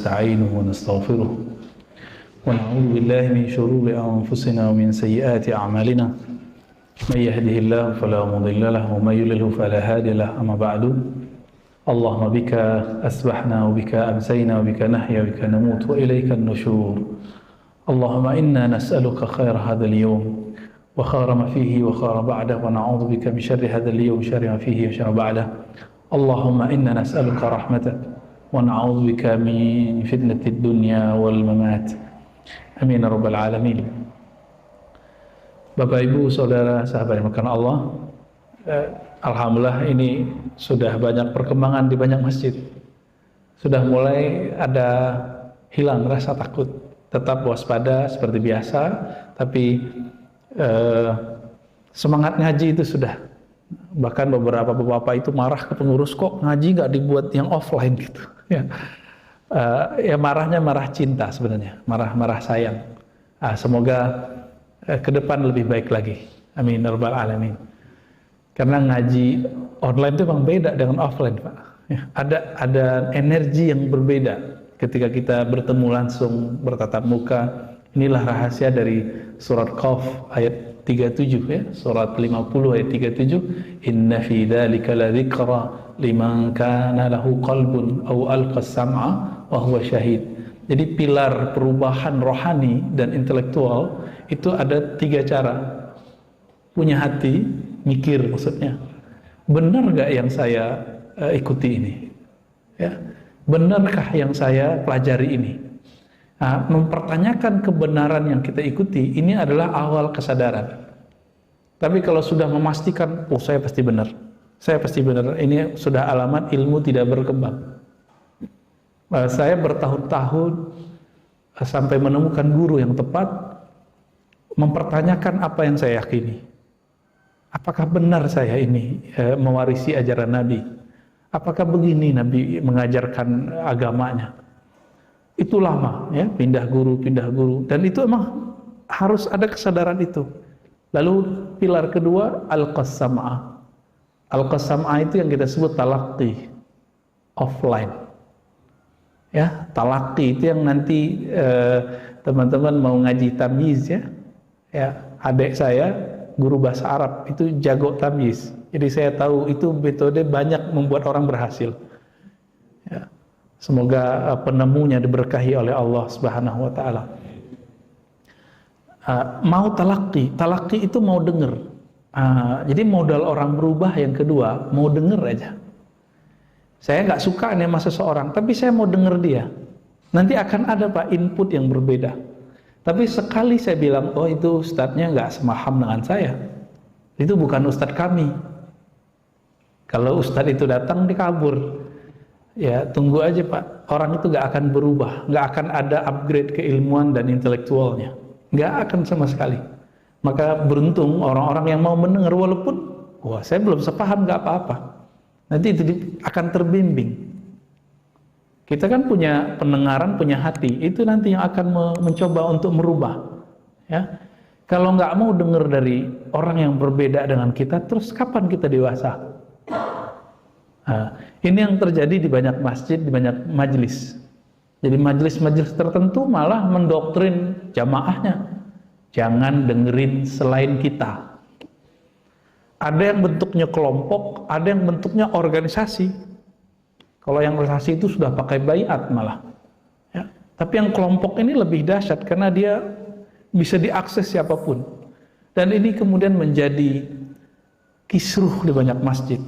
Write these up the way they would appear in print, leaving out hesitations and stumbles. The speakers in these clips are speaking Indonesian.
ونستعينه ونستغفره ونعوذ بالله من شرور أنفسنا ومن سيئات أعمالنا من يهده الله فلا مضل له ومن يضلل فلا هادي له أما بعد اللهم بك أسبحنا وبك أمسينا وبك نحيا وبك نموت وإليك النشور اللهم إنا نسألك خير هذا اليوم وخير ما فيه وخير بعده ونعوذ بك من شر هذا اليوم شر ما فيه وشر بعده اللهم إنا نسألك رحمتك ونعوذ بك من فتنة الدنيا والممات amin ya rabbal alamin. Bapak Ibu Saudara sahabat yang dimuliakan Allah, alhamdulillah ini sudah banyak perkembangan di banyak masjid. Sudah mulai ada hilang rasa takut, tetap waspada seperti biasa, tapi semangat ngaji itu sudah. Bahkan beberapa bapak itu marah ke pengurus, kok ngaji nggak dibuat yang offline gitu. Ya marahnya marah cinta sebenarnya, marah sayang. Semoga ke depan lebih baik lagi. Amin ya rabbal alamin. Karena ngaji online itu memang beda dengan offline, Pak. Ada energi yang berbeda ketika kita bertemu langsung bertatap muka. Inilah rahasia dari surat Qaf ayat 37 ya, surat 50 ayat 37. Inna fi dzalika ladzikra liman kana lahu qalbun aw alqa sam'a wa huwa syahid. Jadi pilar perubahan rohani dan intelektual itu ada 3 cara. Punya hati, mikir maksudnya. Benar gak yang saya ikuti ini? Ya. Benarkah yang saya pelajari ini? Mempertanyakan kebenaran yang kita ikuti ini adalah awal kesadaran. Tapi kalau sudah memastikan, oh saya pasti benar, ini sudah alamat ilmu tidak berkembang. Saya bertahun-tahun sampai menemukan guru yang tepat, mempertanyakan apa yang saya yakini. Apakah benar saya ini mewarisi ajaran Nabi? Apakah begini Nabi mengajarkan agamanya? Itu lama ya, pindah guru, dan itu emang harus ada kesadaran itu. Lalu pilar kedua al-qasam'ah. Al-qasam'ah itu yang kita sebut talaqi offline. Ya, talaqi itu yang nanti teman-teman mau ngaji tamyiz ya. Ya, adik saya guru bahasa Arab itu jago tamyiz. Jadi saya tahu itu metode banyak membuat orang berhasil. Ya. Semoga penemunya diberkahi oleh Allah Subhanahu wa taala. Mau talaqi itu mau denger. Jadi modal orang berubah yang kedua, mau denger aja. Saya nggak suka nih sama seseorang, tapi saya mau denger dia. Nanti akan ada Pak input yang berbeda. Tapi sekali saya bilang, oh itu ustadznya nggak semaham dengan saya, itu bukan ustadz kami. Kalau ustadz itu datang dikabur. Ya tunggu aja Pak, orang itu gak akan berubah, gak akan ada upgrade keilmuan dan intelektualnya, gak akan sama sekali. Maka beruntung orang-orang yang mau mendengar, walaupun wah saya belum sepaham gak apa-apa, nanti itu akan terbimbing. Kita kan punya pendengaran, punya hati, itu nanti yang akan mencoba untuk merubah ya. Kalau gak mau dengar dari orang yang berbeda dengan kita, terus kapan kita dewasa? Ini yang terjadi di banyak masjid, di banyak majelis. Jadi majelis-majelis tertentu malah mendoktrin jamaahnya, jangan dengerin selain kita. Ada yang bentuknya kelompok, ada yang bentuknya organisasi. Kalau yang organisasi itu sudah pakai baiat malah ya. Tapi yang kelompok ini lebih dahsyat karena dia bisa diakses siapapun. Dan ini kemudian menjadi kisruh di banyak masjid.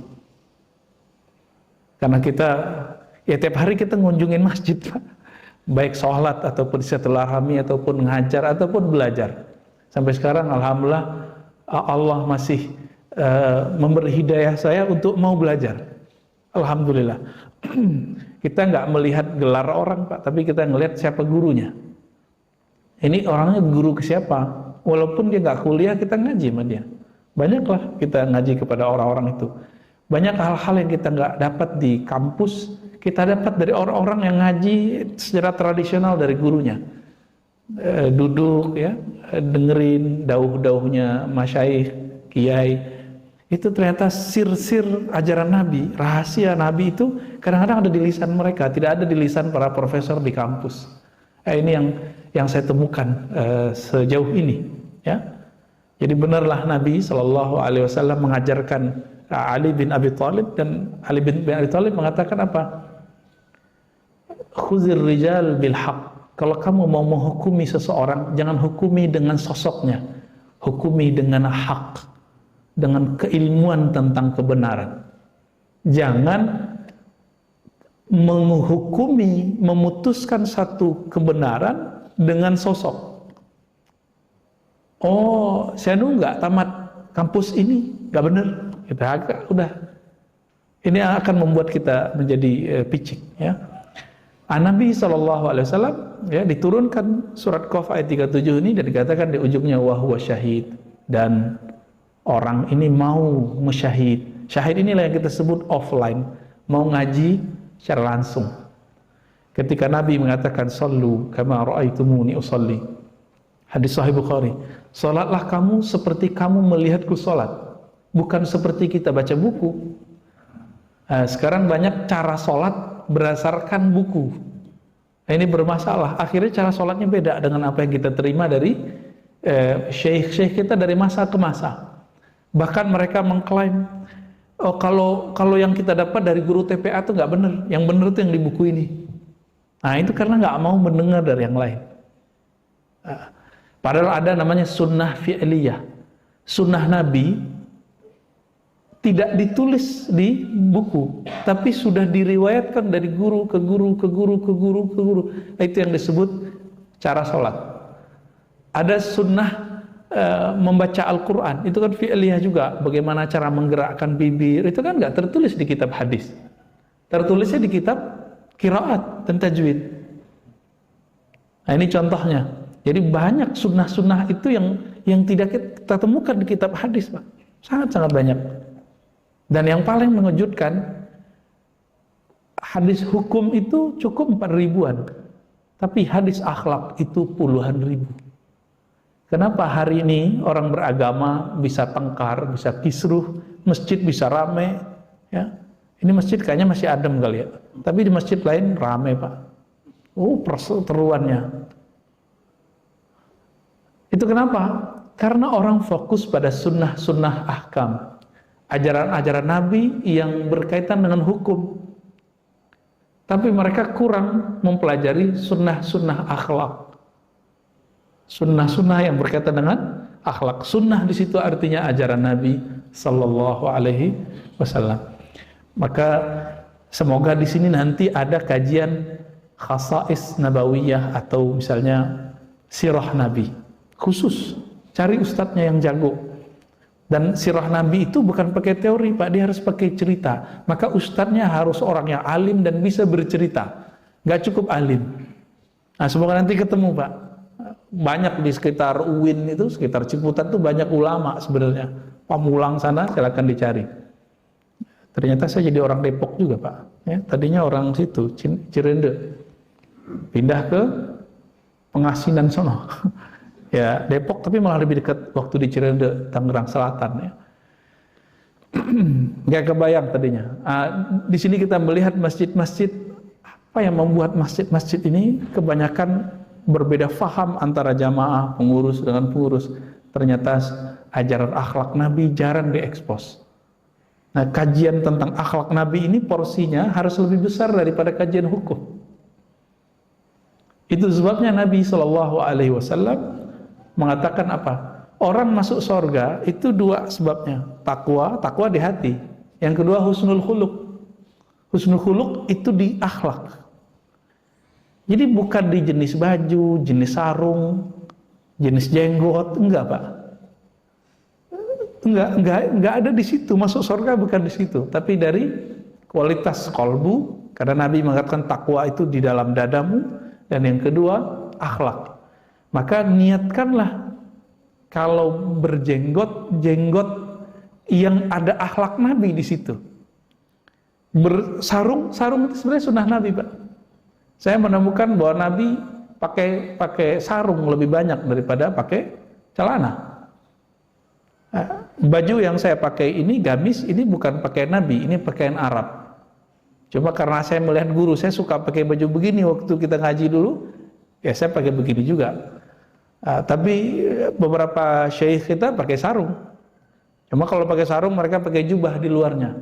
Karena kita, ya tiap hari kita ngunjungin masjid Pak. Baik sholat, ataupun silaturahmi, ataupun ngajar, ataupun belajar. Sampai sekarang alhamdulillah Allah masih memberi hidayah saya untuk mau belajar. Alhamdulillah. Kita nggak melihat gelar orang Pak, tapi kita ngelihat siapa gurunya. Ini orangnya guru ke siapa? Walaupun dia nggak kuliah, kita ngaji sama dia. Banyaklah kita ngaji kepada orang-orang itu. Banyak hal-hal yang kita nggak dapat di kampus, kita dapat dari orang-orang yang ngaji secara tradisional dari gurunya. Duduk ya, dengerin dauh-dauhnya masyayikh, kiai. Itu ternyata sir-sir ajaran Nabi, rahasia Nabi itu kadang-kadang ada di lisan mereka, tidak ada di lisan para profesor di kampus. Ini yang saya temukan sejauh ini, ya. Jadi benarlah Nabi Shallallahu Alaihi Wasallam mengajarkan Ali bin Abi Thalib, dan Ali bin Abi Thalib mengatakan apa? Khuzir rijal bil haq. Kalau kamu mau menghukumi seseorang, jangan hukumi dengan sosoknya, hukumi dengan hak, dengan keilmuan tentang kebenaran. Jangan menghukumi, memutuskan satu kebenaran dengan sosok. Oh, saya nggak tamat kampus ini, nggak benar. Kita agak udah. Ini akan membuat kita menjadi picik, ya. Nabi SAW ya diturunkan surat Qaf ayat 37 ini, dan dikatakan di ujungnya wa huwa syahid, dan orang ini mau musyahid. Syahid inilah yang kita sebut offline, mau ngaji secara langsung. Ketika Nabi mengatakan sallu kama ra'aitumuni usalli, hadis sahih Bukhari, salatlah kamu seperti kamu melihatku salat, bukan seperti kita baca buku. Sekarang banyak cara salat berdasarkan buku. Ini bermasalah. Akhirnya cara sholatnya beda dengan apa yang kita terima dari syekh-syekh kita dari masa ke masa. Bahkan mereka mengklaim, oh kalau yang kita dapat dari guru TPA itu nggak benar, yang benar itu yang di buku ini. Nah itu karena nggak mau mendengar dari yang lain. Padahal ada namanya sunnah fi'liyah, sunnah Nabi tidak ditulis di buku, tapi sudah diriwayatkan dari guru ke guru ke guru ke guru ke guru. Itu yang disebut cara sholat. Ada sunnah membaca Al-Quran, itu kan fi'liyah juga. Bagaimana cara menggerakkan bibir, itu kan nggak tertulis di kitab hadis, tertulisnya di kitab qiraat dan tajwid. Nah ini contohnya. Jadi banyak sunnah-sunnah itu yang tidak kita temukan di kitab hadis, Pak. Sangat-sangat banyak. Dan yang paling mengejutkan, hadis hukum itu cukup 4.000-an, tapi hadis akhlak itu puluhan ribu. Kenapa hari ini orang beragama bisa tengkar, bisa kisruh, masjid bisa rame, ya? Ini masjid kayaknya masih adem kali ya, tapi di masjid lain rame, Pak. Perseteruannya. Itu kenapa? Karena orang fokus pada sunnah-sunnah ahkam, ajaran-ajaran Nabi yang berkaitan dengan hukum, tapi mereka kurang mempelajari sunnah-sunnah akhlak, sunnah-sunnah yang berkaitan dengan akhlak. Sunnah di situ artinya ajaran Nabi Sallallahu Alaihi Wasallam. Maka semoga di sini nanti ada kajian khasais nabawiyah atau misalnya sirah Nabi khusus, cari ustadznya yang jago. Dan sirah Nabi itu bukan pakai teori, Pak, dia harus pakai cerita. Maka ustadznya harus orang yang alim dan bisa bercerita, nggak cukup alim. Nah semoga nanti ketemu, Pak. Banyak di sekitar UIN itu, sekitar Ciputat itu banyak ulama sebenarnya. Pamulang sana silakan dicari. Ternyata saya jadi orang Depok juga, Pak. Ya, tadinya orang situ, Cirende, pindah ke Pengasinan sono. Ya Depok, tapi malah lebih dekat waktu di Cirende, Tangerang Selatan, ya. Nggak kebayang tadinya. Di sini kita melihat masjid-masjid, apa yang membuat masjid-masjid ini kebanyakan berbeda faham antara jamaah, pengurus dengan pengurus. Ternyata ajaran akhlak Nabi jarang diekspos. Nah, kajian tentang akhlak Nabi ini porsinya harus lebih besar daripada kajian hukum. Itu sebabnya Nabi SAW mengatakan apa? Orang masuk surga itu dua sebabnya. Takwa di hati. Yang kedua husnul khuluq. Husnul khuluq itu di akhlak. Jadi bukan di jenis baju, jenis sarung, jenis jenggot, enggak, Pak. Enggak ada di situ. Masuk surga bukan di situ, tapi dari kualitas kolbu, karena Nabi mengatakan takwa itu di dalam dadamu, dan yang kedua akhlak. Maka niatkanlah kalau berjenggot, jenggot yang ada akhlak Nabi di situ. Bersarung itu sebenarnya sunnah Nabi, Pak. Saya menemukan bahwa Nabi pakai sarung lebih banyak daripada pakai celana. Baju yang saya pakai ini, gamis, ini bukan pakaian Nabi, ini pakaian Arab. Cuma karena saya melihat guru, saya suka pakai baju begini waktu kita ngaji dulu, ya saya pakai begini juga. Tapi beberapa syekh kita pakai sarung. Cuma kalau pakai sarung mereka pakai jubah di luarnya.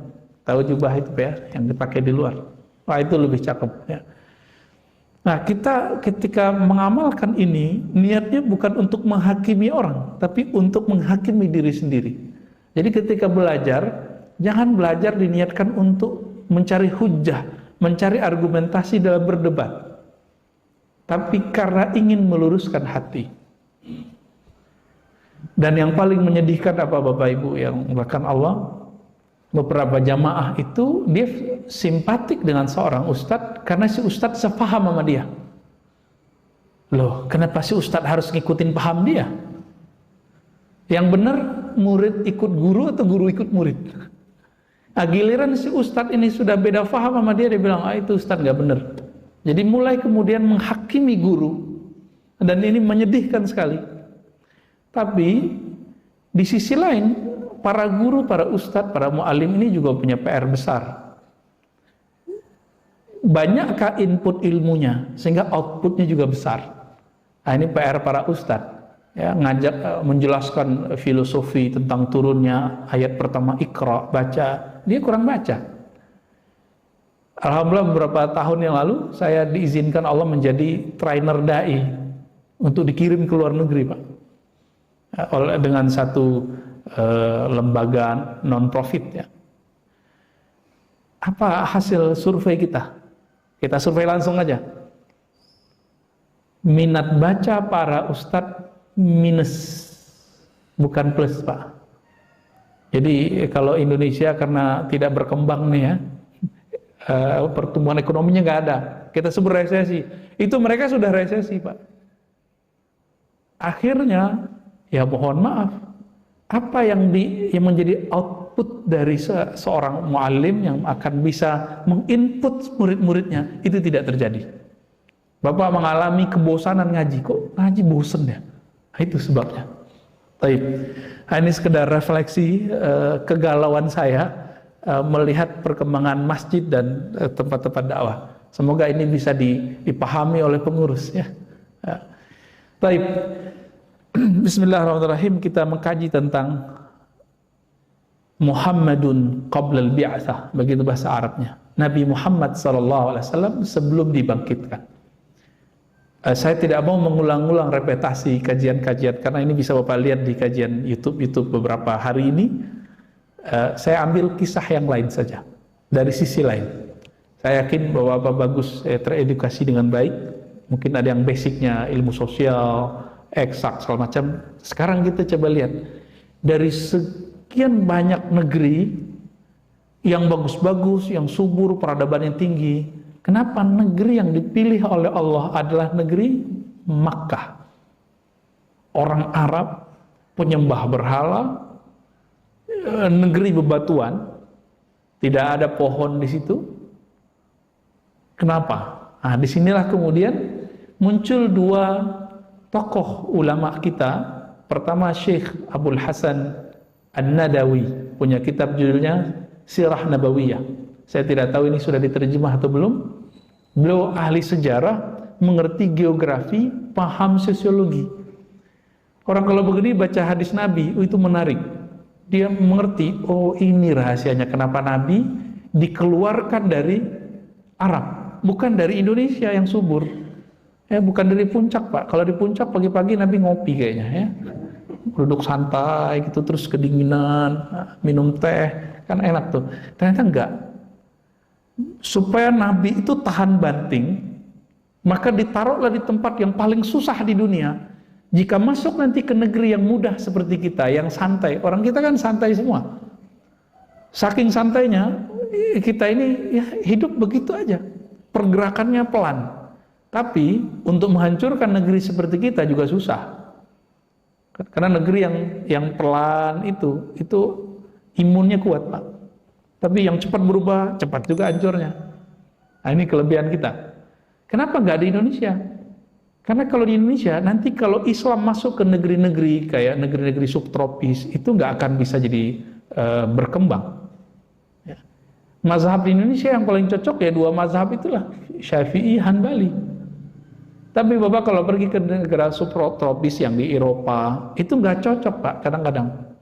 Tahu jubah itu ya, yang dipakai di luar. Wah, itu lebih cakep ya. Nah, kita ketika mengamalkan ini, niatnya bukan untuk menghakimi orang, tapi untuk menghakimi diri sendiri. Jadi ketika belajar, jangan belajar diniatkan untuk mencari hujjah, mencari argumentasi dalam berdebat, tapi karena ingin meluruskan hati. Dan yang paling menyedihkan apa Bapak Ibu yang bahkan Allah, beberapa jamaah itu dia simpatik dengan seorang ustadz karena si ustadz sepaham sama dia. Loh, kenapa si ustadz harus ngikutin paham dia? Yang benar murid ikut guru atau guru ikut murid? Giliran si ustadz ini sudah beda paham sama dia, dia bilang, itu ustadz gak benar. Jadi mulai kemudian menghakimi guru, dan ini menyedihkan sekali. Tapi di sisi lain, para guru, para ustadz, para mu'alim ini juga punya PR besar. Banyakkah input ilmunya sehingga outputnya juga besar? Nah, ini PR para ustadz, ya, ngajak menjelaskan filosofi tentang turunnya ayat pertama Iqra, baca, dia kurang baca. Alhamdulillah beberapa tahun yang lalu saya diizinkan Allah menjadi trainer dai untuk dikirim ke luar negeri, Pak, dengan satu lembaga non-profit ya. Apa hasil survei kita? Kita survei langsung aja. Minat baca para ustadz minus, bukan plus, Pak. Jadi kalau Indonesia karena tidak berkembang nih ya, pertumbuhan ekonominya nggak ada, kita sebut resesi. Itu mereka sudah resesi, Pak. Akhirnya ya mohon maaf, apa yang menjadi output dari seorang muallim yang akan bisa menginput murid-muridnya itu tidak terjadi. Bapak mengalami kebosanan ngaji, kok ngaji bosen ya? Nah, itu sebabnya. Baik, ini sekedar refleksi kegalauan saya melihat perkembangan masjid dan tempat-tempat dakwah. Semoga ini bisa dipahami oleh pengurus ya. Baik. Bismillahirrahmanirrahim, kita mengkaji tentang Muhammadun qabla al-bi'atsah, begitu bahasa Arabnya. Nabi Muhammad SAW sebelum dibangkitkan. Saya tidak mau mengulang-ulang repetasi kajian-kajian karena ini bisa Bapak lihat di kajian YouTube beberapa hari ini. Saya ambil kisah yang lain saja dari sisi lain. Saya yakin bahwa Bapak bagus teredukasi dengan baik. Mungkin ada yang basicnya ilmu sosial, eksak, segala macam. Sekarang kita coba lihat dari sekian banyak negeri yang bagus-bagus, yang subur, peradabannya tinggi, kenapa negeri yang dipilih oleh Allah adalah negeri Makkah? Orang Arab, penyembah berhala, negeri bebatuan, tidak ada pohon di situ. Kenapa? Nah, disinilah kemudian muncul dua tokoh ulama kita. Pertama Syekh Abdul Hasan An-Nadawi, punya kitab judulnya Sirah Nabawiyah. Saya tidak tahu ini sudah diterjemah atau belum. Beliau ahli sejarah, mengerti geografi, paham sosiologi. Orang kalau begini baca hadis Nabi, itu menarik. Dia mengerti, oh ini rahasianya kenapa Nabi dikeluarkan dari Arab, bukan dari Indonesia yang subur. Bukan dari puncak, Pak. Kalau di puncak pagi-pagi Nabi ngopi kayaknya ya. Duduk santai gitu, terus kedinginan, minum teh, kan enak tuh. Ternyata enggak. Supaya Nabi itu tahan banting, maka ditaruhlah di tempat yang paling susah di dunia. Jika masuk nanti ke negeri yang mudah seperti kita, yang santai. Orang kita kan santai semua. Saking santainya, kita ini ya hidup begitu aja. Pergerakannya pelan. Tapi untuk menghancurkan negeri seperti kita juga susah. Karena negeri yang pelan itu imunnya kuat, Pak. Tapi yang cepat berubah, cepat juga hancurnya. Nah, ini kelebihan kita. Kenapa nggak di Indonesia? Karena kalau di Indonesia, nanti kalau Islam masuk ke negeri-negeri kayak negeri-negeri subtropis, itu nggak akan bisa jadi berkembang. Ya. Mazhab di Indonesia yang paling cocok ya dua mazhab itulah, Syafi'i, Hanbali. Tapi Bapak kalau pergi ke negara subtropis yang di Eropa, itu nggak cocok Pak, kadang-kadang.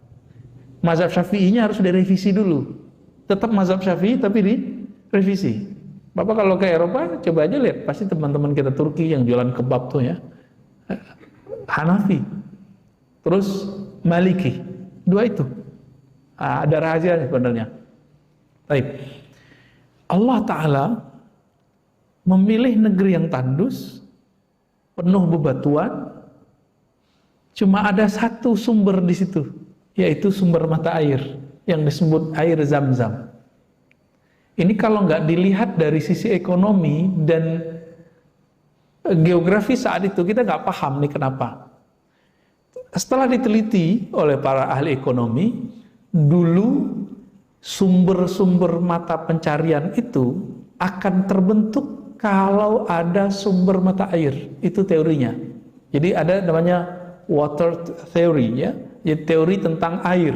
Mazhab Syafi'inya harus direvisi dulu. Tetap mazhab Syafi'i tapi direvisi. Bapak kalau ke Eropa, coba aja lihat, pasti teman-teman kita Turki yang jualan kebab tuh ya, Hanafi, terus Maliki, dua itu. Ada rahasia sebenarnya. Baik, Allah Ta'ala memilih negeri yang tandus, penuh bebatuan, cuma ada satu sumber di situ, yaitu sumber mata air yang disebut air Zam-Zam. Ini kalau nggak dilihat dari sisi ekonomi dan geografi saat itu, kita nggak paham nih kenapa. Setelah diteliti oleh para ahli ekonomi, dulu sumber-sumber mata pencarian itu akan terbentuk kalau ada sumber mata air. Itu teorinya. Jadi ada namanya water theory, ya, teori tentang air.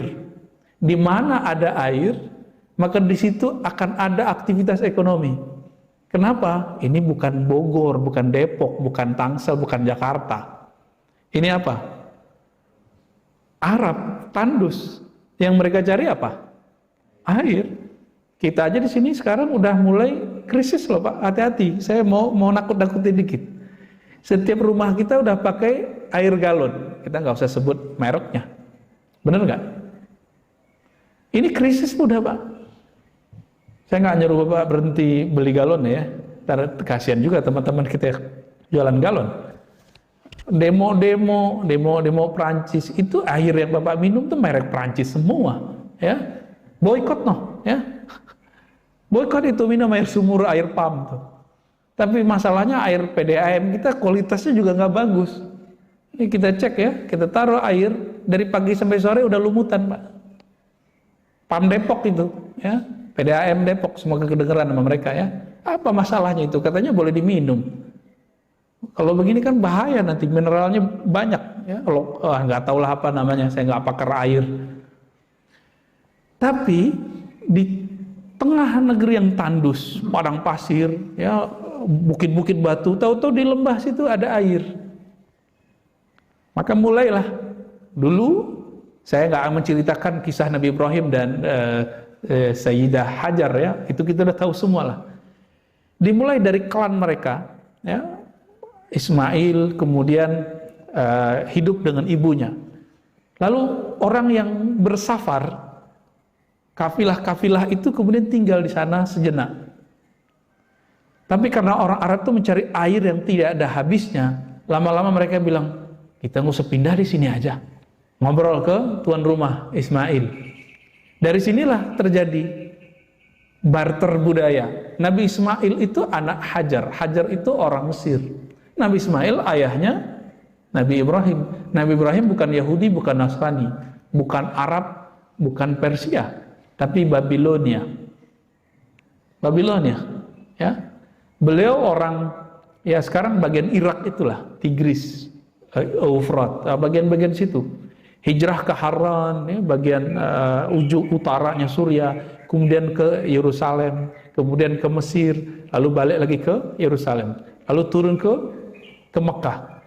Di mana ada air, maka di situ akan ada aktivitas ekonomi. Kenapa? Ini bukan Bogor, bukan Depok, bukan Tangsel, bukan Jakarta. Ini apa? Arab, tandus. Yang mereka cari apa? Air. Kita aja di sini sekarang udah mulai krisis loh Pak. Hati-hati. Saya mau nakut-nakutin dikit. Setiap rumah kita udah pakai air galon. Kita nggak usah sebut mereknya. Bener nggak? Ini krisis udah Pak. Saya nggak nyuruh Bapak berhenti beli galon ya, kasihan juga teman-teman kita jualan galon. Demo Prancis itu air yang Bapak minum tuh merek Prancis semua, ya. Boykot ya. Boykot itu minum air sumur, air pam tuh. Tapi masalahnya air PDAM kita kualitasnya juga nggak bagus. Ini kita cek ya, kita taruh air dari pagi sampai sore udah lumutan Pak. Pam Depok itu, ya. PDAM Depok, semoga kedengeran sama mereka ya. Apa masalahnya itu? Katanya boleh diminum. Kalau begini kan bahaya nanti, mineralnya banyak ya. Kalau nggak tahu lah apa namanya, saya nggak pakar air. Tapi di tengah negeri yang tandus, padang pasir, ya, bukit-bukit batu, tahu-tahu di lembah situ ada air. Maka mulailah dulu, saya nggak menceritakan kisah Nabi Ibrahim dan Sayyidah Hajar ya, itu kita udah tahu semua lah. Dimulai dari klan mereka, ya, Ismail, kemudian hidup dengan ibunya. Lalu orang yang bersafar, kafilah-kafilah itu kemudian tinggal di sana sejenak. Tapi karena orang Arab itu mencari air yang tidak ada habisnya, lama-lama mereka bilang, kita nggak usah pindah di sini aja. Ngobrol ke tuan rumah Ismail. Dari sinilah terjadi barter budaya. Nabi Ismail itu anak Hajar. Hajar itu orang Mesir. Nabi Ismail ayahnya Nabi Ibrahim. Nabi Ibrahim bukan Yahudi, bukan Nasrani, bukan Arab, bukan Persia, tapi Babilonia. Babilonia, ya. Beliau orang, ya sekarang bagian Irak itulah, Tigris, Eufrat, bagian-bagian situ. Hijrah ke Haran, ya, bagian ujung utaranya Suriah, kemudian ke Yerusalem, kemudian ke Mesir, lalu balik lagi ke Yerusalem, lalu turun ke Mekah.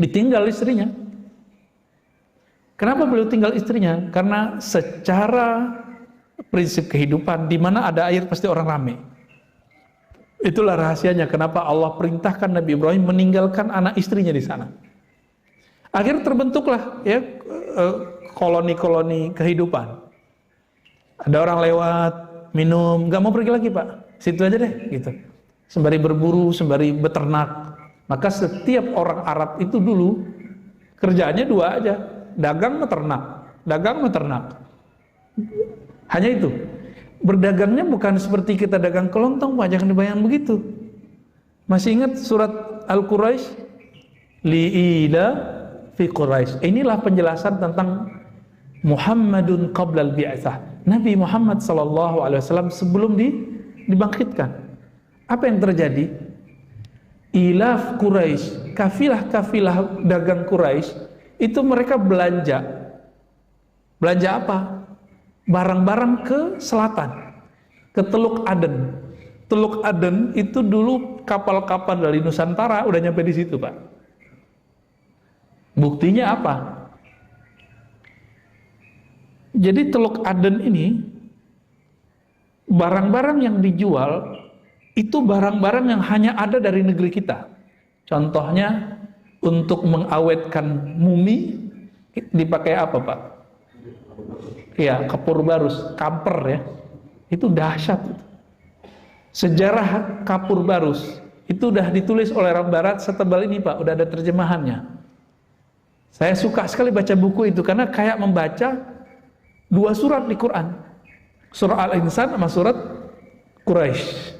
Ditinggal istrinya. Kenapa beliau tinggal istrinya? Karena secara prinsip kehidupan, di mana ada air pasti orang ramai. Itulah rahasianya kenapa Allah perintahkan Nabi Ibrahim meninggalkan anak istrinya di sana. Akhirnya terbentuklah ya koloni-koloni kehidupan. Ada orang lewat, minum, nggak mau pergi lagi Pak, situ aja deh, gitu. Sembari berburu, sembari beternak. Maka setiap orang Arab itu dulu kerjaannya dua aja, dagang meternak. Hanya itu. Berdagangnya bukan seperti kita dagang kelontong Pak, jangan dibayang begitu. Masih ingat surat Al-Quraisy? Li'ila fi Quraisy. Inilah penjelasan tentang Muhammadun qablal bi'tsah. Nabi Muhammad sallallahu alaihi wasallam sebelum dibangkitkan. Apa yang terjadi? Ilaf Quraisy kafilah-kafilah dagang Quraisy itu mereka belanja apa? Barang-barang ke selatan, ke Teluk Aden. Teluk Aden itu dulu kapal-kapal dari Nusantara udah nyampe di situ, Pak. Buktinya apa? Jadi Teluk Aden ini barang-barang yang dijual itu barang-barang yang hanya ada dari negeri kita. Contohnya untuk mengawetkan mumi dipakai apa, Pak? Ya, kapur barus, kamper ya. Itu dahsyat itu. Sejarah kapur barus itu udah ditulis oleh orang barat setebal ini, Pak, udah ada terjemahannya. Saya suka sekali baca buku itu karena kayak membaca dua surat di Quran. Surah Al-Insan sama surat Quraisy.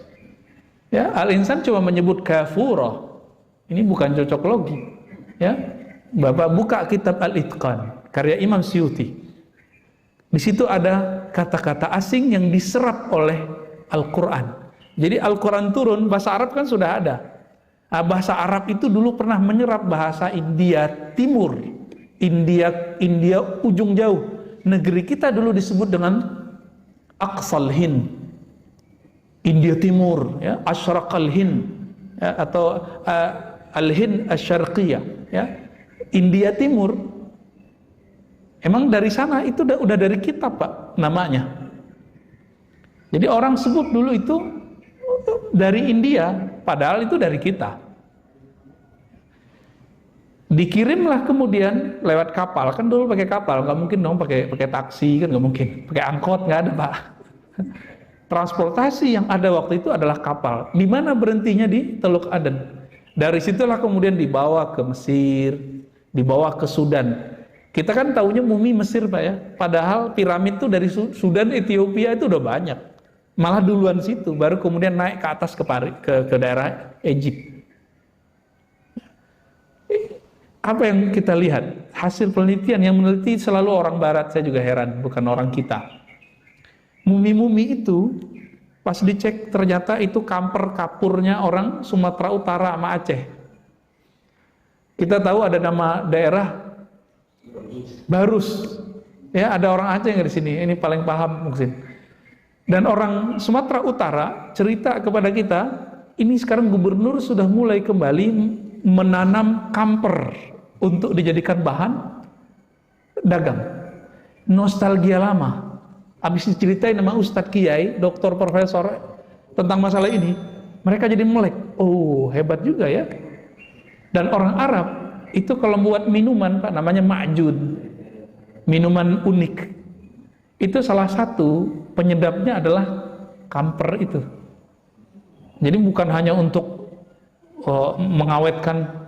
Ya, Al-Insan cuma menyebut kafurah. Ini bukan cocok logi. Ya. Bapak buka kitab Al-Itqan karya Imam Suyuti. Di situ ada kata-kata asing yang diserap oleh Al-Qur'an. Jadi Al-Quran turun, bahasa Arab kan sudah ada. Nah, bahasa Arab itu dulu pernah menyerap bahasa India Timur, India ujung jauh. Negeri kita dulu disebut dengan Aqsal Hind, India Timur, ya, Ashraqal Hind, ya, atau Al-Hind Asy-Syarqiyah, ya, India Timur. Emang dari sana itu udah dari kitab, Pak, namanya. Jadi orang sebut dulu itu dari India, padahal itu dari kita. Dikirimlah kemudian lewat kapal, kan dulu pakai kapal, nggak mungkin dong pakai taksi, kan nggak mungkin, pakai angkot nggak ada, Pak. Transportasi yang ada waktu itu adalah kapal. Di mana berhentinya? Di Teluk Aden. Dari situlah kemudian dibawa ke Mesir, dibawa ke Sudan. Kita kan taunya mumi Mesir, Pak, ya. Padahal piramid itu dari Sudan, Ethiopia itu udah banyak. Malah duluan situ, baru kemudian naik ke atas ke daerah Egypt. Apa yang kita lihat? Hasil penelitian yang meneliti selalu orang barat, saya juga heran, bukan orang kita. Mumi-mumi itu, pas dicek ternyata itu kamper kapurnya orang Sumatera Utara sama Aceh. Kita tahu ada nama daerah Barus. Ya, ada orang Aceh yang di sini, ini paling paham mungkin. Dan orang Sumatera Utara cerita kepada kita, ini sekarang gubernur sudah mulai kembali menanam kamper untuk dijadikan bahan dagang. Nostalgia lama. Habis diceritain nama Ustadz Kiai, doktor profesor tentang masalah ini, mereka jadi melek. Oh, hebat juga ya. Dan orang Arab itu kalau buat minuman, Pak, namanya ma'jun. Minuman unik. Itu salah satu penyedapnya adalah kamper itu. Jadi bukan hanya untuk mengawetkan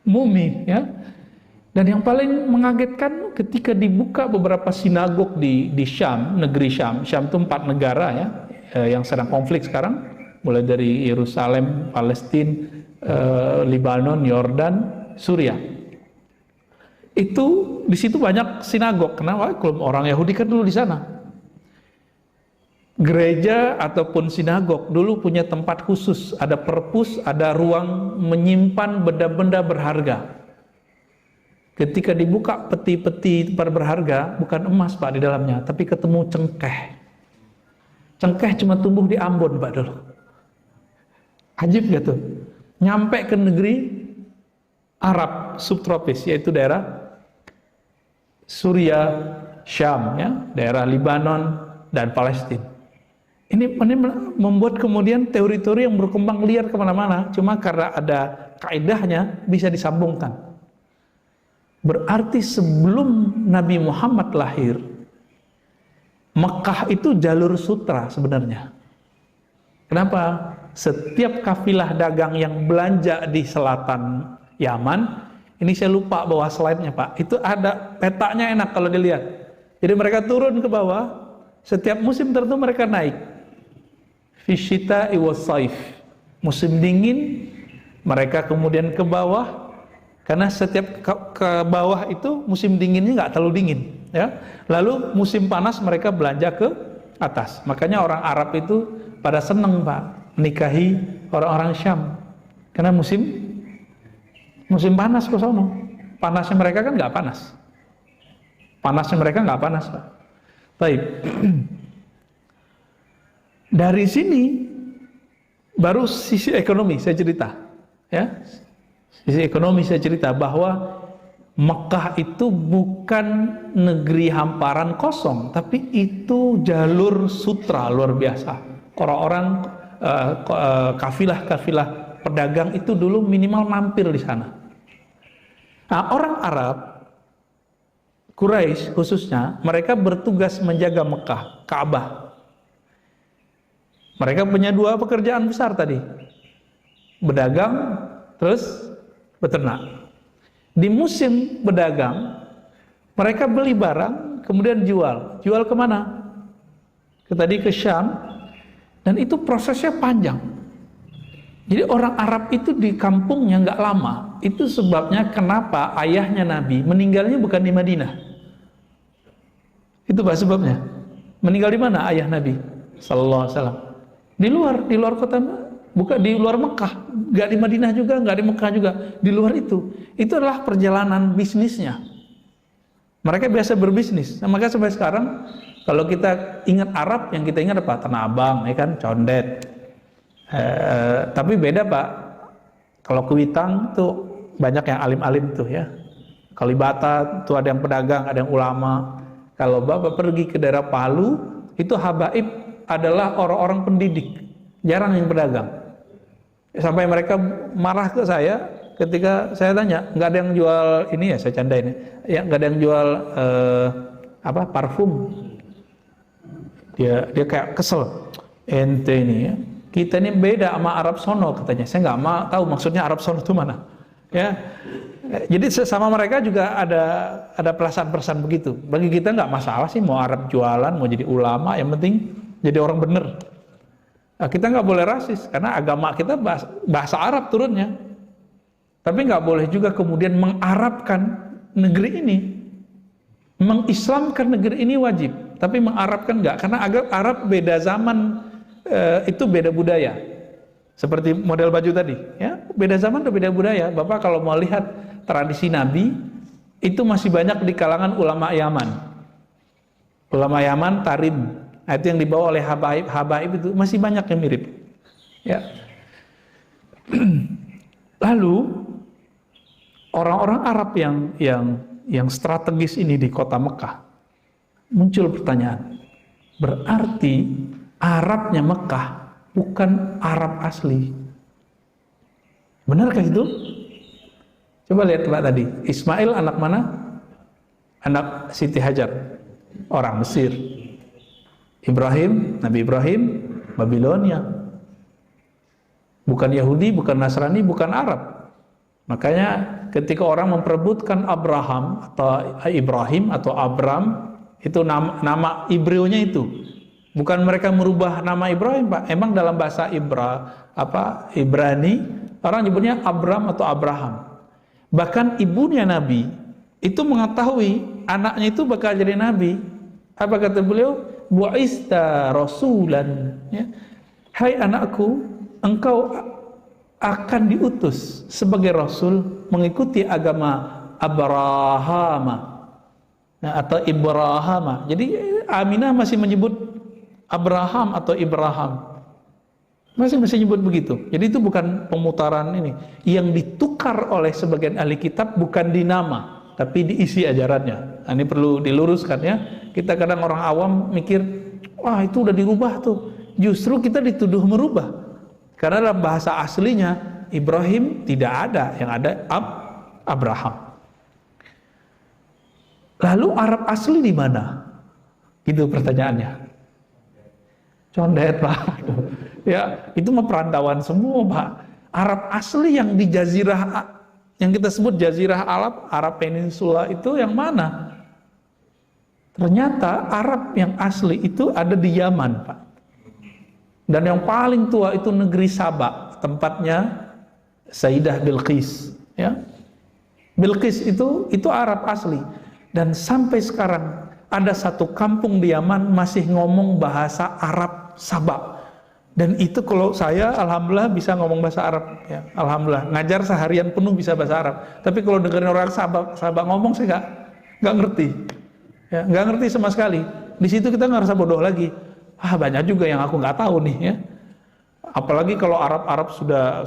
mumi, ya. Dan yang paling mengagetkan ketika dibuka beberapa sinagog di Syam, negeri Syam. Syam itu 4 negara ya, yang sedang konflik sekarang, mulai dari Yerusalem, Palestina, Lebanon, Yordan, Suriah. Itu di situ banyak sinagog. Kenapa? Kalau orang Yahudi kan dulu di sana. Gereja ataupun sinagog dulu punya tempat khusus, ada perpus, ada ruang menyimpan benda-benda berharga. Ketika dibuka peti-peti tempat berharga, bukan emas, Pak, di dalamnya, tapi ketemu cengkeh. Cengkeh cuma tumbuh di Ambon, Pak, dulu. Ajib gak tuh? Nyampe ke negeri Arab subtropis, yaitu daerah Suriah, Syam, ya, daerah Lebanon dan Palestina. Ini membuat kemudian teori-teori yang berkembang liar kemana-mana, cuma karena ada kaidahnya bisa disambungkan. Berarti sebelum Nabi Muhammad lahir, Mekah itu jalur sutra sebenarnya. Kenapa? Setiap kafilah dagang yang belanja di selatan Yaman, ini saya lupa bawa slide-nya, Pak. Itu ada petanya, enak kalau dilihat. Jadi mereka turun ke bawah, setiap musim tertentu mereka naik. Fisyita iwas saif. Musim dingin, mereka kemudian ke bawah, karena setiap ke bawah itu musim dinginnya nggak terlalu dingin. Ya. Lalu musim panas mereka belanja ke atas. Makanya orang Arab itu pada seneng, Pak, menikahi orang-orang Syam. Karena musim Musim panas ke sono. Panasnya mereka kan nggak panas. Panasnya mereka nggak panas, Pak. Baik. Dari sini baru sisi ekonomi saya cerita, ya. Sisi ekonomi saya cerita bahwa Mekah itu bukan negeri hamparan kosong, tapi itu jalur sutra luar biasa. Orang-orang kafilah-kafilah pedagang itu dulu minimal mampir di sana. Nah, orang Arab, Quraisy khususnya, mereka bertugas menjaga Mekah, Ka'bah. Mereka punya dua pekerjaan besar tadi, berdagang, terus beternak. Di musim berdagang, mereka beli barang, kemudian jual. Jual kemana? Tadi ke Syam, dan itu prosesnya panjang. Jadi orang Arab itu di kampungnya nggak lama. Itu sebabnya kenapa ayahnya Nabi meninggalnya bukan di Madinah. Itu pak sebabnya. Meninggal di mana ayah Nabi Sallallahu Alaihi Wasallam? Di luar kota, bukan di luar Mekah, nggak di Madinah juga, nggak di Mekah juga, di luar itu. Itu adalah perjalanan bisnisnya. Mereka biasa berbisnis. Nah, maka sampai sekarang kalau kita ingat Arab, yang kita ingat apa? Tanah Abang, ya kan, Condet. Tapi beda Pak. Kalau Kuitang tuh banyak yang alim-alim tuh ya. Kalibata tuh ada yang pedagang, ada yang ulama. Kalau Bapak pergi ke daerah Palu, itu habaib adalah orang-orang pendidik, jarang yang pedagang. Sampai mereka marah ke saya ketika saya tanya, nggak ada yang jual ini ya, saya candain ya, nggak ada yang jual parfum. Dia kayak kesel, ente ini ya, kita ini beda sama Arab sono katanya. Saya nggak mau tahu maksudnya Arab sono itu mana ya. Jadi sesama mereka juga ada perasaan-perasaan begitu. Bagi kita nggak masalah sih mau Arab jualan, mau jadi ulama, yang penting jadi orang bener. Nah, kita nggak boleh rasis karena agama kita bahasa Arab turunnya. Tapi nggak boleh juga kemudian mengarabkan negeri ini, mengislamkan negeri ini wajib. Tapi mengarabkan nggak, karena Arab beda zaman, itu beda budaya. Seperti model baju tadi, ya beda zaman dan beda budaya. Bapak kalau mau lihat tradisi Nabi, itu masih banyak di kalangan ulama Yaman. Ulama Yaman, Tarim. Nah, itu yang dibawa oleh habaib itu masih banyak yang mirip. Ya. Lalu orang-orang Arab yang strategis ini di kota Mekah, muncul pertanyaan. Berarti Arabnya Mekah bukan Arab asli. Benarkah itu? Coba lihat Pak tadi. Ismail anak mana? Anak Siti Hajar, orang Mesir. Ibrahim, Nabi Ibrahim, Babilonia. Bukan Yahudi, bukan Nasrani, bukan Arab. Makanya ketika orang memperebutkan Abraham atau Ibrahim atau Abram, itu nama Ibreunya itu. Bukan mereka merubah nama Ibrahim, Pak. Emang dalam bahasa Ibrani, orang nyebutnya Abram atau Abraham. Bahkan ibunya Nabi itu mengetahui anaknya itu bakal jadi nabi. Apa kata beliau? Bu'ista rasulan, ya. Hai anakku, engkau akan diutus sebagai rasul mengikuti agama Abraham, atau Ibrahim. Jadi Aminah masih menyebut Abraham atau Ibrahim, masih menyebut begitu. Jadi itu bukan pemutaran ini. Yang ditukar oleh sebagian ahli kitab bukan di nama, tapi diisi ajarannya. Nah, ini perlu diluruskan ya. Kita kadang orang awam mikir, wah itu udah dirubah tuh. Justru kita dituduh merubah. Karena dalam bahasa aslinya Ibrahim tidak ada, yang ada Abraham. Lalu Arab asli di mana? Itu pertanyaannya. Condet Pak. Ya, itu mah perantauan semua Pak. Arab asli yang di jazirah, yang kita sebut jazirah Arab Peninsula itu yang mana? Ternyata Arab yang asli itu ada di Yaman, Pak. Dan yang paling tua itu negeri Sabah, tempatnya Sayyidah Bilqis, ya. Bilqis itu Arab asli. Dan sampai sekarang ada satu kampung di Yaman masih ngomong bahasa Arab Sabah. Dan itu kalau saya, alhamdulillah bisa ngomong bahasa Arab, ya, alhamdulillah. Ngajar seharian penuh bisa bahasa Arab. Tapi kalau dengerin orang sahabat ngomong, saya nggak ngerti, ya, nggak ngerti sama sekali. Di situ kita ngerasa bodoh lagi. Banyak juga yang aku nggak tahu nih, ya. Apalagi kalau Arab sudah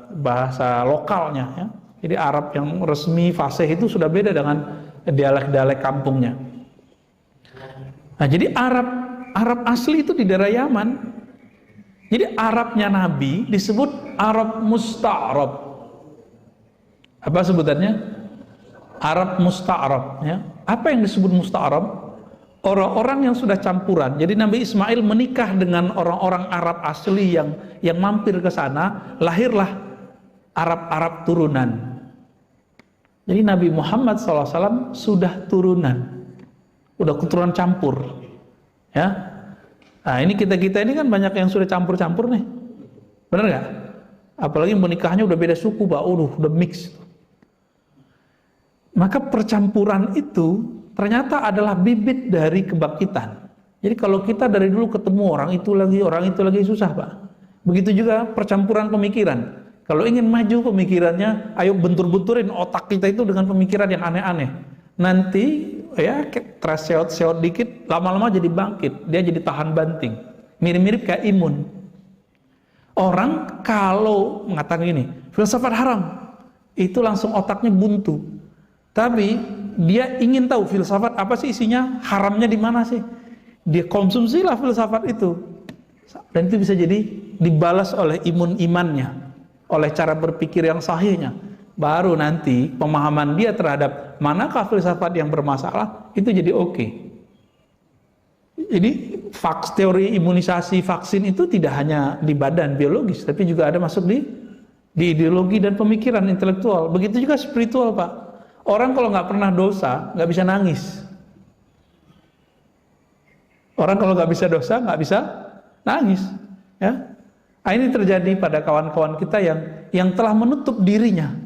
bahasa lokalnya, ya. Jadi Arab yang resmi fasih itu sudah beda dengan dialek-dialek kampungnya. Nah, jadi Arab asli itu di daerah Yaman. Jadi Arabnya Nabi disebut Arab Musta'rab. Apa sebutannya? Arab Musta'rab, ya. Apa yang disebut Musta'rab? Orang-orang yang sudah campuran. Jadi Nabi Ismail menikah dengan orang-orang Arab asli yang mampir ke sana, lahirlah Arab-Arab turunan. Jadi Nabi Muhammad SAW sudah turunan, udah keturunan campur, ya. Nah, ini kita ini kan banyak yang sudah campur-campur nih, benar nggak? Apalagi menikahnya udah beda suku, udah mix. Maka percampuran itu ternyata adalah bibit dari kebangkitan. Jadi kalau kita dari dulu ketemu orang itu lagi susah, Pak. Begitu juga percampuran pemikiran. Kalau ingin maju pemikirannya, ayo bentur-benturin otak kita itu dengan pemikiran yang aneh-aneh. Nanti ya terseot-seot dikit, lama-lama jadi bangkit, dia jadi tahan banting, mirip-mirip kayak imun. Orang kalau mengatakan ini filsafat haram, itu langsung otaknya buntu. Tapi dia ingin tahu filsafat apa sih isinya, haramnya di mana sih, dia konsumsilah filsafat itu, dan itu bisa jadi dibalas oleh imannya, oleh cara berpikir yang sahihnya. Baru nanti pemahaman dia terhadap manakah filsafat yang bermasalah itu jadi oke. Jadi teori imunisasi vaksin itu tidak hanya di badan biologis, tapi juga ada masuk di ideologi dan pemikiran intelektual. Begitu juga spiritual, Pak. Orang kalau nggak pernah dosa nggak bisa nangis. Orang kalau nggak bisa dosa nggak bisa nangis, ya. Nah, ini terjadi pada kawan-kawan kita yang telah menutup dirinya.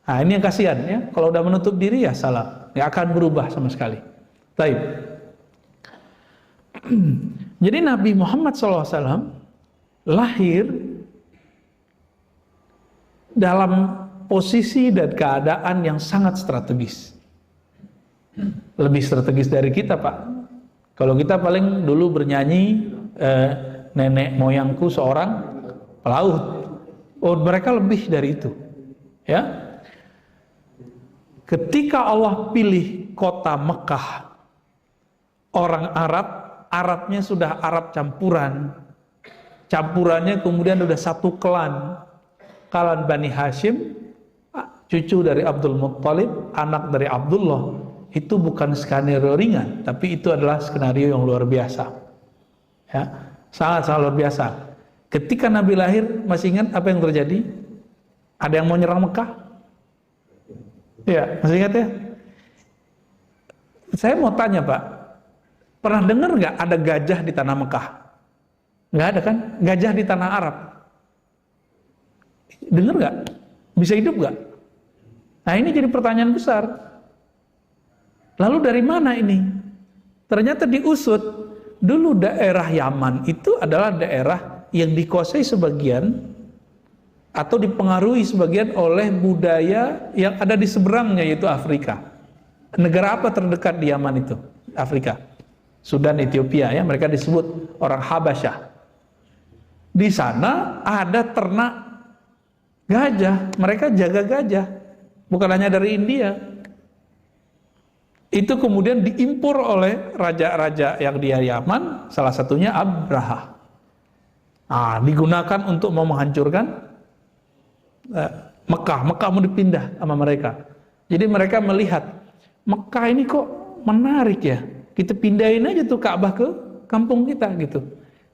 Nah, ini yang kasihan, ya. Kalau udah menutup diri ya salah, nggak akan berubah sama sekali. Baik. Jadi Nabi Muhammad SAW lahir dalam posisi dan keadaan yang sangat strategis. Lebih strategis dari kita, Pak. Kalau kita paling dulu bernyanyi nenek moyangku seorang pelaut. Oh, mereka lebih dari itu, ya. Ketika Allah pilih kota Mekah, orang Arabnya sudah Arab campurannya kemudian sudah satu klan Bani Hashim, cucu dari Abdul Muttalib, anak dari Abdullah. Itu bukan skenario ringan, tapi itu adalah skenario yang luar biasa, ya, sangat-sangat luar biasa. Ketika Nabi lahir, masih ingat apa yang terjadi? Ada yang mau nyerang Mekah? Ya, masih ingat ya? Saya mau tanya, Pak, pernah dengar nggak ada gajah di tanah Mekah? Nggak ada kan? Gajah di tanah Arab. Dengar nggak? Bisa hidup nggak? Nah, ini jadi pertanyaan besar. Lalu dari mana ini? Ternyata diusut. Dulu daerah Yaman itu adalah daerah yang dikuasai sebagian atau dipengaruhi sebagian oleh budaya yang ada di seberangnya, yaitu Afrika. Negara apa terdekat di Yaman itu? Afrika. Sudan, Ethiopia, ya, mereka disebut orang Habasyah. Di sana ada ternak gajah, mereka jaga gajah, bukan hanya dari India. Itu kemudian diimpor oleh raja-raja yang di Yaman, salah satunya Abraha. Nah, digunakan untuk mau menghancurkan Mekah mau dipindah sama mereka. Jadi mereka melihat Mekah ini kok menarik ya, kita pindahin aja tuh Ka'bah ke kampung kita gitu.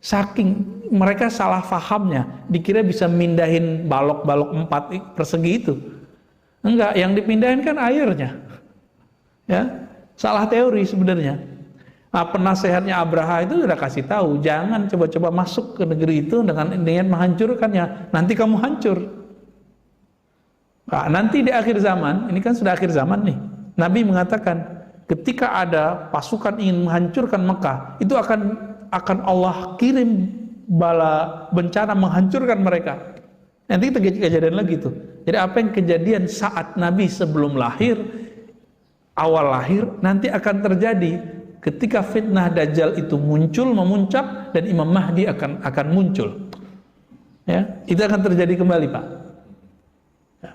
Saking mereka salah fahamnya, dikira bisa mindahin balok-balok 4 persegi itu. Enggak, yang dipindahin kan airnya, ya. Salah teori sebenarnya. Nah, penasehatnya Abraha itu sudah kasih tahu, jangan coba-coba masuk ke negeri itu dengan menghancurkannya, nanti kamu hancur. Nah, nanti di akhir zaman, ini kan sudah akhir zaman nih, Nabi mengatakan ketika ada pasukan ingin menghancurkan Mekah, itu akan Allah kirim bala bencana menghancurkan mereka. Nanti kejadian lagi tuh. Jadi apa yang kejadian saat Nabi sebelum lahir, awal lahir, nanti akan terjadi ketika fitnah Dajjal itu muncul, memuncak, dan Imam Mahdi akan muncul. Ya, itu akan terjadi kembali, Pak. Ya.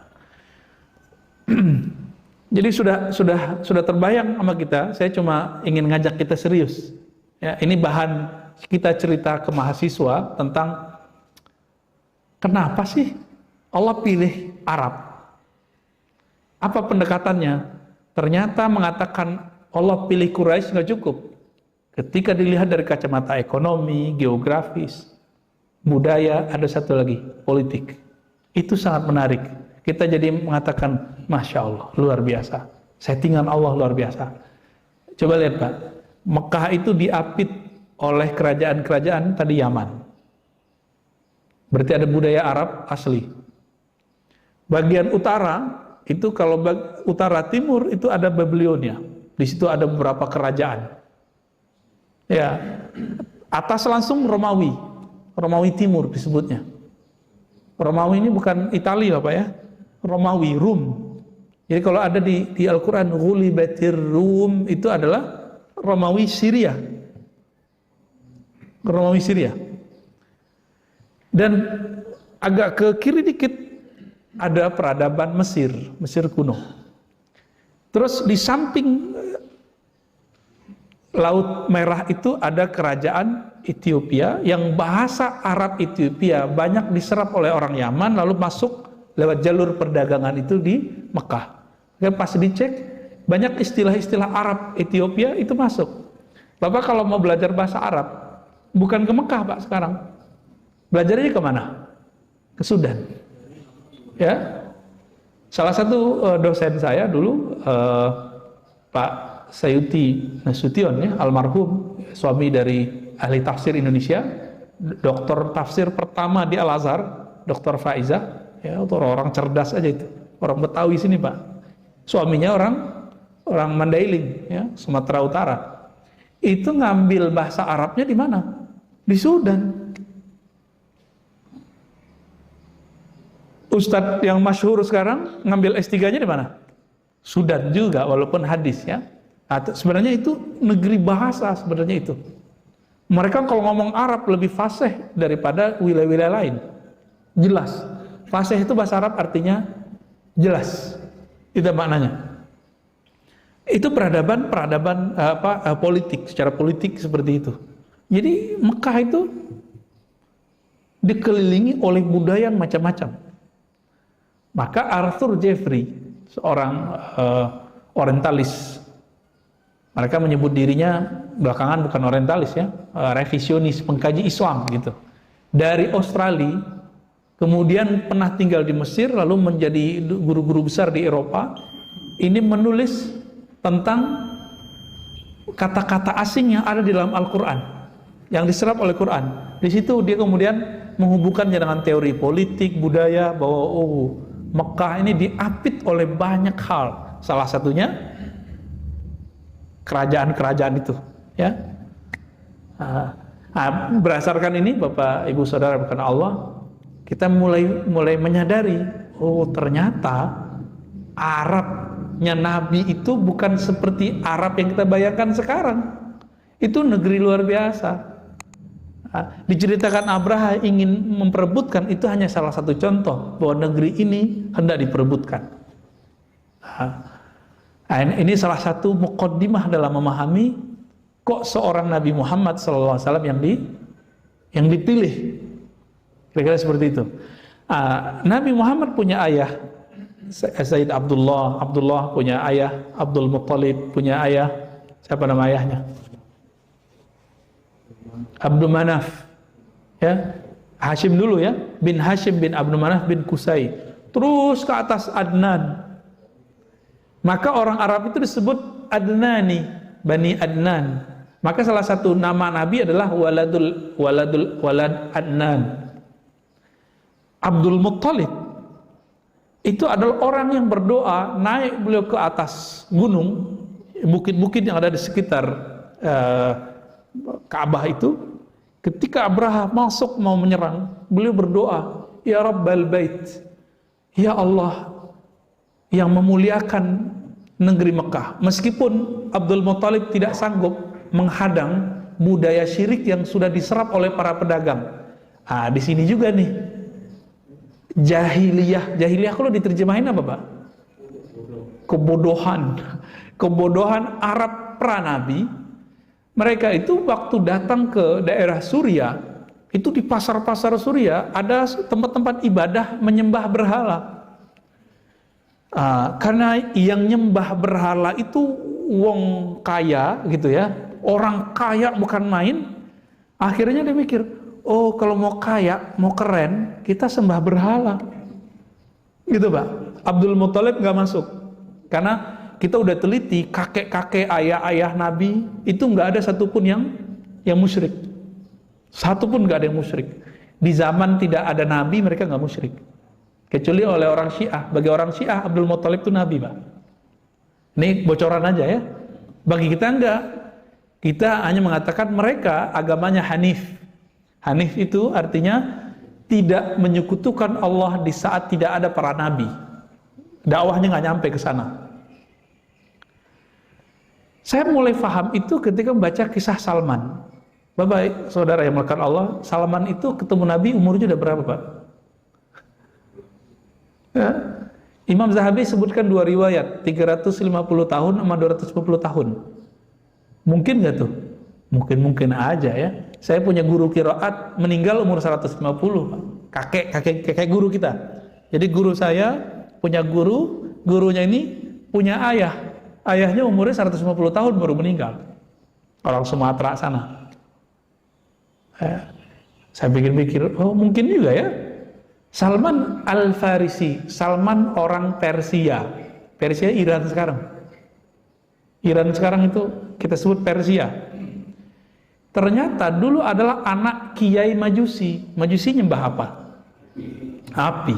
Jadi sudah terbayang sama kita. Saya cuma ingin ngajak kita serius. Ya, ini bahan kita cerita ke mahasiswa tentang kenapa sih Allah pilih Arab? Apa pendekatannya? Ternyata mengatakan Allah pilih Quraisy nggak cukup. Ketika dilihat dari kacamata ekonomi, geografis, budaya, ada satu lagi, politik. Itu sangat menarik. Kita jadi mengatakan, Masya Allah, luar biasa. Settingan Allah luar biasa. Coba lihat Pak, Mekah itu diapit oleh kerajaan-kerajaan tadi Yaman. Berarti ada budaya Arab asli. Bagian utara, itu kalau utara timur itu ada Babilonia. Di situ ada beberapa kerajaan. Ya, atas langsung Romawi. Romawi Timur disebutnya. Romawi ini bukan Italia Pak ya. Romawi, Rum. Jadi kalau ada di Al-Quran, Ghulibatir Rum, itu adalah Romawi Syria. Romawi Syria. Dan agak ke kiri dikit ada peradaban Mesir, Mesir kuno. Terus di samping Laut Merah itu ada kerajaan Ethiopia yang bahasa Arab Ethiopia banyak diserap oleh orang Yaman lalu masuk lewat jalur perdagangan itu di Mekah. Dan pas dicek banyak istilah-istilah Arab Ethiopia itu masuk. Bapak kalau mau belajar bahasa Arab bukan ke Mekah Pak sekarang. Belajarnya ke mana? Ke Sudan. Ya. Salah satu dosen saya dulu Pak Sayuti Nasution ya, almarhum, suami dari ahli tafsir Indonesia, doktor tafsir pertama di Al-Azhar, Dr. Faizah, ya, orang cerdas aja itu, orang Betawi sini Pak. Suaminya orang Mandailing, ya, Sumatera Utara. Itu ngambil bahasa Arabnya di mana? Di Sudan. Ustadz yang masyhur sekarang ngambil S3-nya di mana? Sudan juga, walaupun hadis ya. Atau sebenarnya itu negeri bahasa sebenarnya itu. Mereka kalau ngomong Arab lebih fasih daripada wilayah-wilayah lain. Jelas. Fasih itu bahasa Arab artinya jelas. Itu maknanya. Itu peradaban politik, secara politik seperti itu. Jadi Mekah itu dikelilingi oleh budaya yang macam-macam. Maka Arthur Jeffrey, seorang orientalis, mereka menyebut dirinya belakangan bukan orientalis ya, revisionis, pengkaji Islam gitu. Dari Australia, kemudian pernah tinggal di Mesir, lalu menjadi guru-guru besar di Eropa. Ini menulis tentang kata-kata asing yang ada di dalam Al-Quran, yang diserap oleh Quran. Di situ dia kemudian menghubungkannya dengan teori politik, budaya, bahwa Mekah ini diapit oleh banyak hal. Salah satunya kerajaan-kerajaan itu, ya. Berdasarkan ini, Bapak, Ibu, Saudara, bukan Allah, kita mulai menyadari, ternyata Arabnya Nabi itu bukan seperti Arab yang kita bayangkan sekarang. Itu negeri luar biasa. Diceritakan Abraha ingin memperebutkan, itu hanya salah satu contoh bahwa negeri ini hendak diperebutkan. Ini salah satu muqaddimah dalam memahami kok seorang Nabi Muhammad SAW yang dipilih. Kira-kira seperti itu. Nabi Muhammad punya ayah Sayyid Abdullah punya ayah Abdul Muttalib, punya ayah, siapa nama ayahnya? Abdul Manaf, ya, Hashim dulu ya, bin Hashim bin Abdul Manaf bin Qusay, terus ke atas Adnan. Maka orang Arab itu disebut Adnani, Bani Adnan. Maka salah satu nama Nabi adalah walad Adnan. Abdul Muttalib itu adalah orang yang berdoa, naik beliau ke atas gunung, bukit-bukit yang ada di sekitar Ka'bah itu. Ketika Abraha masuk mau menyerang, beliau berdoa, Ya Rabbal Bait, Ya Allah yang memuliakan negeri Mekah. Meskipun Abdul Muthalib tidak sanggup menghadang budaya syirik yang sudah diserap oleh para pedagang. Di sini juga nih jahiliyah kalau diterjemahin apa Pak? Kebodohan Arab pranabi. Mereka itu waktu datang ke daerah Suria, itu di pasar-pasar Suria ada tempat-tempat ibadah menyembah berhala. Karena yang nyembah berhala itu wong kaya gitu ya, orang kaya bukan main. Akhirnya dia mikir, oh kalau mau kaya, mau keren, kita sembah berhala. Gitu Pak. Abdul Muthalib nggak masuk, karena kita udah teliti kakek-kakek ayah-ayah Nabi itu nggak ada satupun yang musyrik. Satupun nggak ada yang musyrik. Di zaman tidak ada Nabi mereka nggak musyrik. Kecuali oleh orang Syiah. Bagi orang Syiah Abdul Muthalib itu Nabi Pak. Ini bocoran aja ya. Bagi kita enggak. Kita hanya mengatakan mereka agamanya Hanif. Hanif itu artinya tidak menyekutukan Allah di saat tidak ada para Nabi. Dakwahnya nggak nyampe ke sana. Saya mulai paham itu ketika membaca kisah Salman. Bapak, saudara yang melakukan Allah, Salman itu ketemu Nabi umurnya udah berapa Pak? Ya. Imam Zahabi sebutkan dua riwayat, 350 tahun sama 250 tahun. Mungkin gak tuh? Mungkin aja ya. Saya punya guru qiraat meninggal umur 150 Pak. Kakek guru kita. Jadi guru saya punya gurunya ini punya ayah. Ayahnya umurnya 150 tahun baru meninggal. Orang Sumatera sana. Saya pikir-pikir, oh mungkin juga ya. Salman Al-Farisi, Salman orang Persia. Persia Iran sekarang. Iran sekarang itu kita sebut Persia. Ternyata dulu adalah anak Kiai Majusi. Majusi nyembah apa? Api.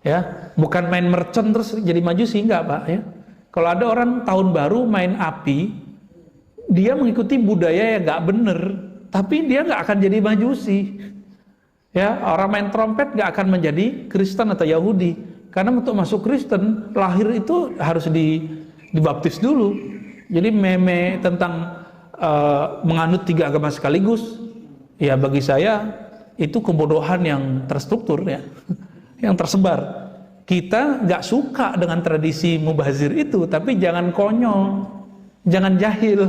Ya, bukan main mercon terus jadi Majusi, enggak Pak ya. Kalau ada orang tahun baru main api, dia mengikuti budaya yang nggak bener, tapi dia nggak akan jadi Majusi. Ya, orang main trompet nggak akan menjadi Kristen atau Yahudi, karena untuk masuk Kristen lahir itu harus dibaptis dulu. Jadi meme tentang menganut 3 agama sekaligus, ya bagi saya itu kebodohan yang terstruktur ya, yang tersebar. Kita nggak suka dengan tradisi mubazir itu, tapi jangan konyol, jangan jahil.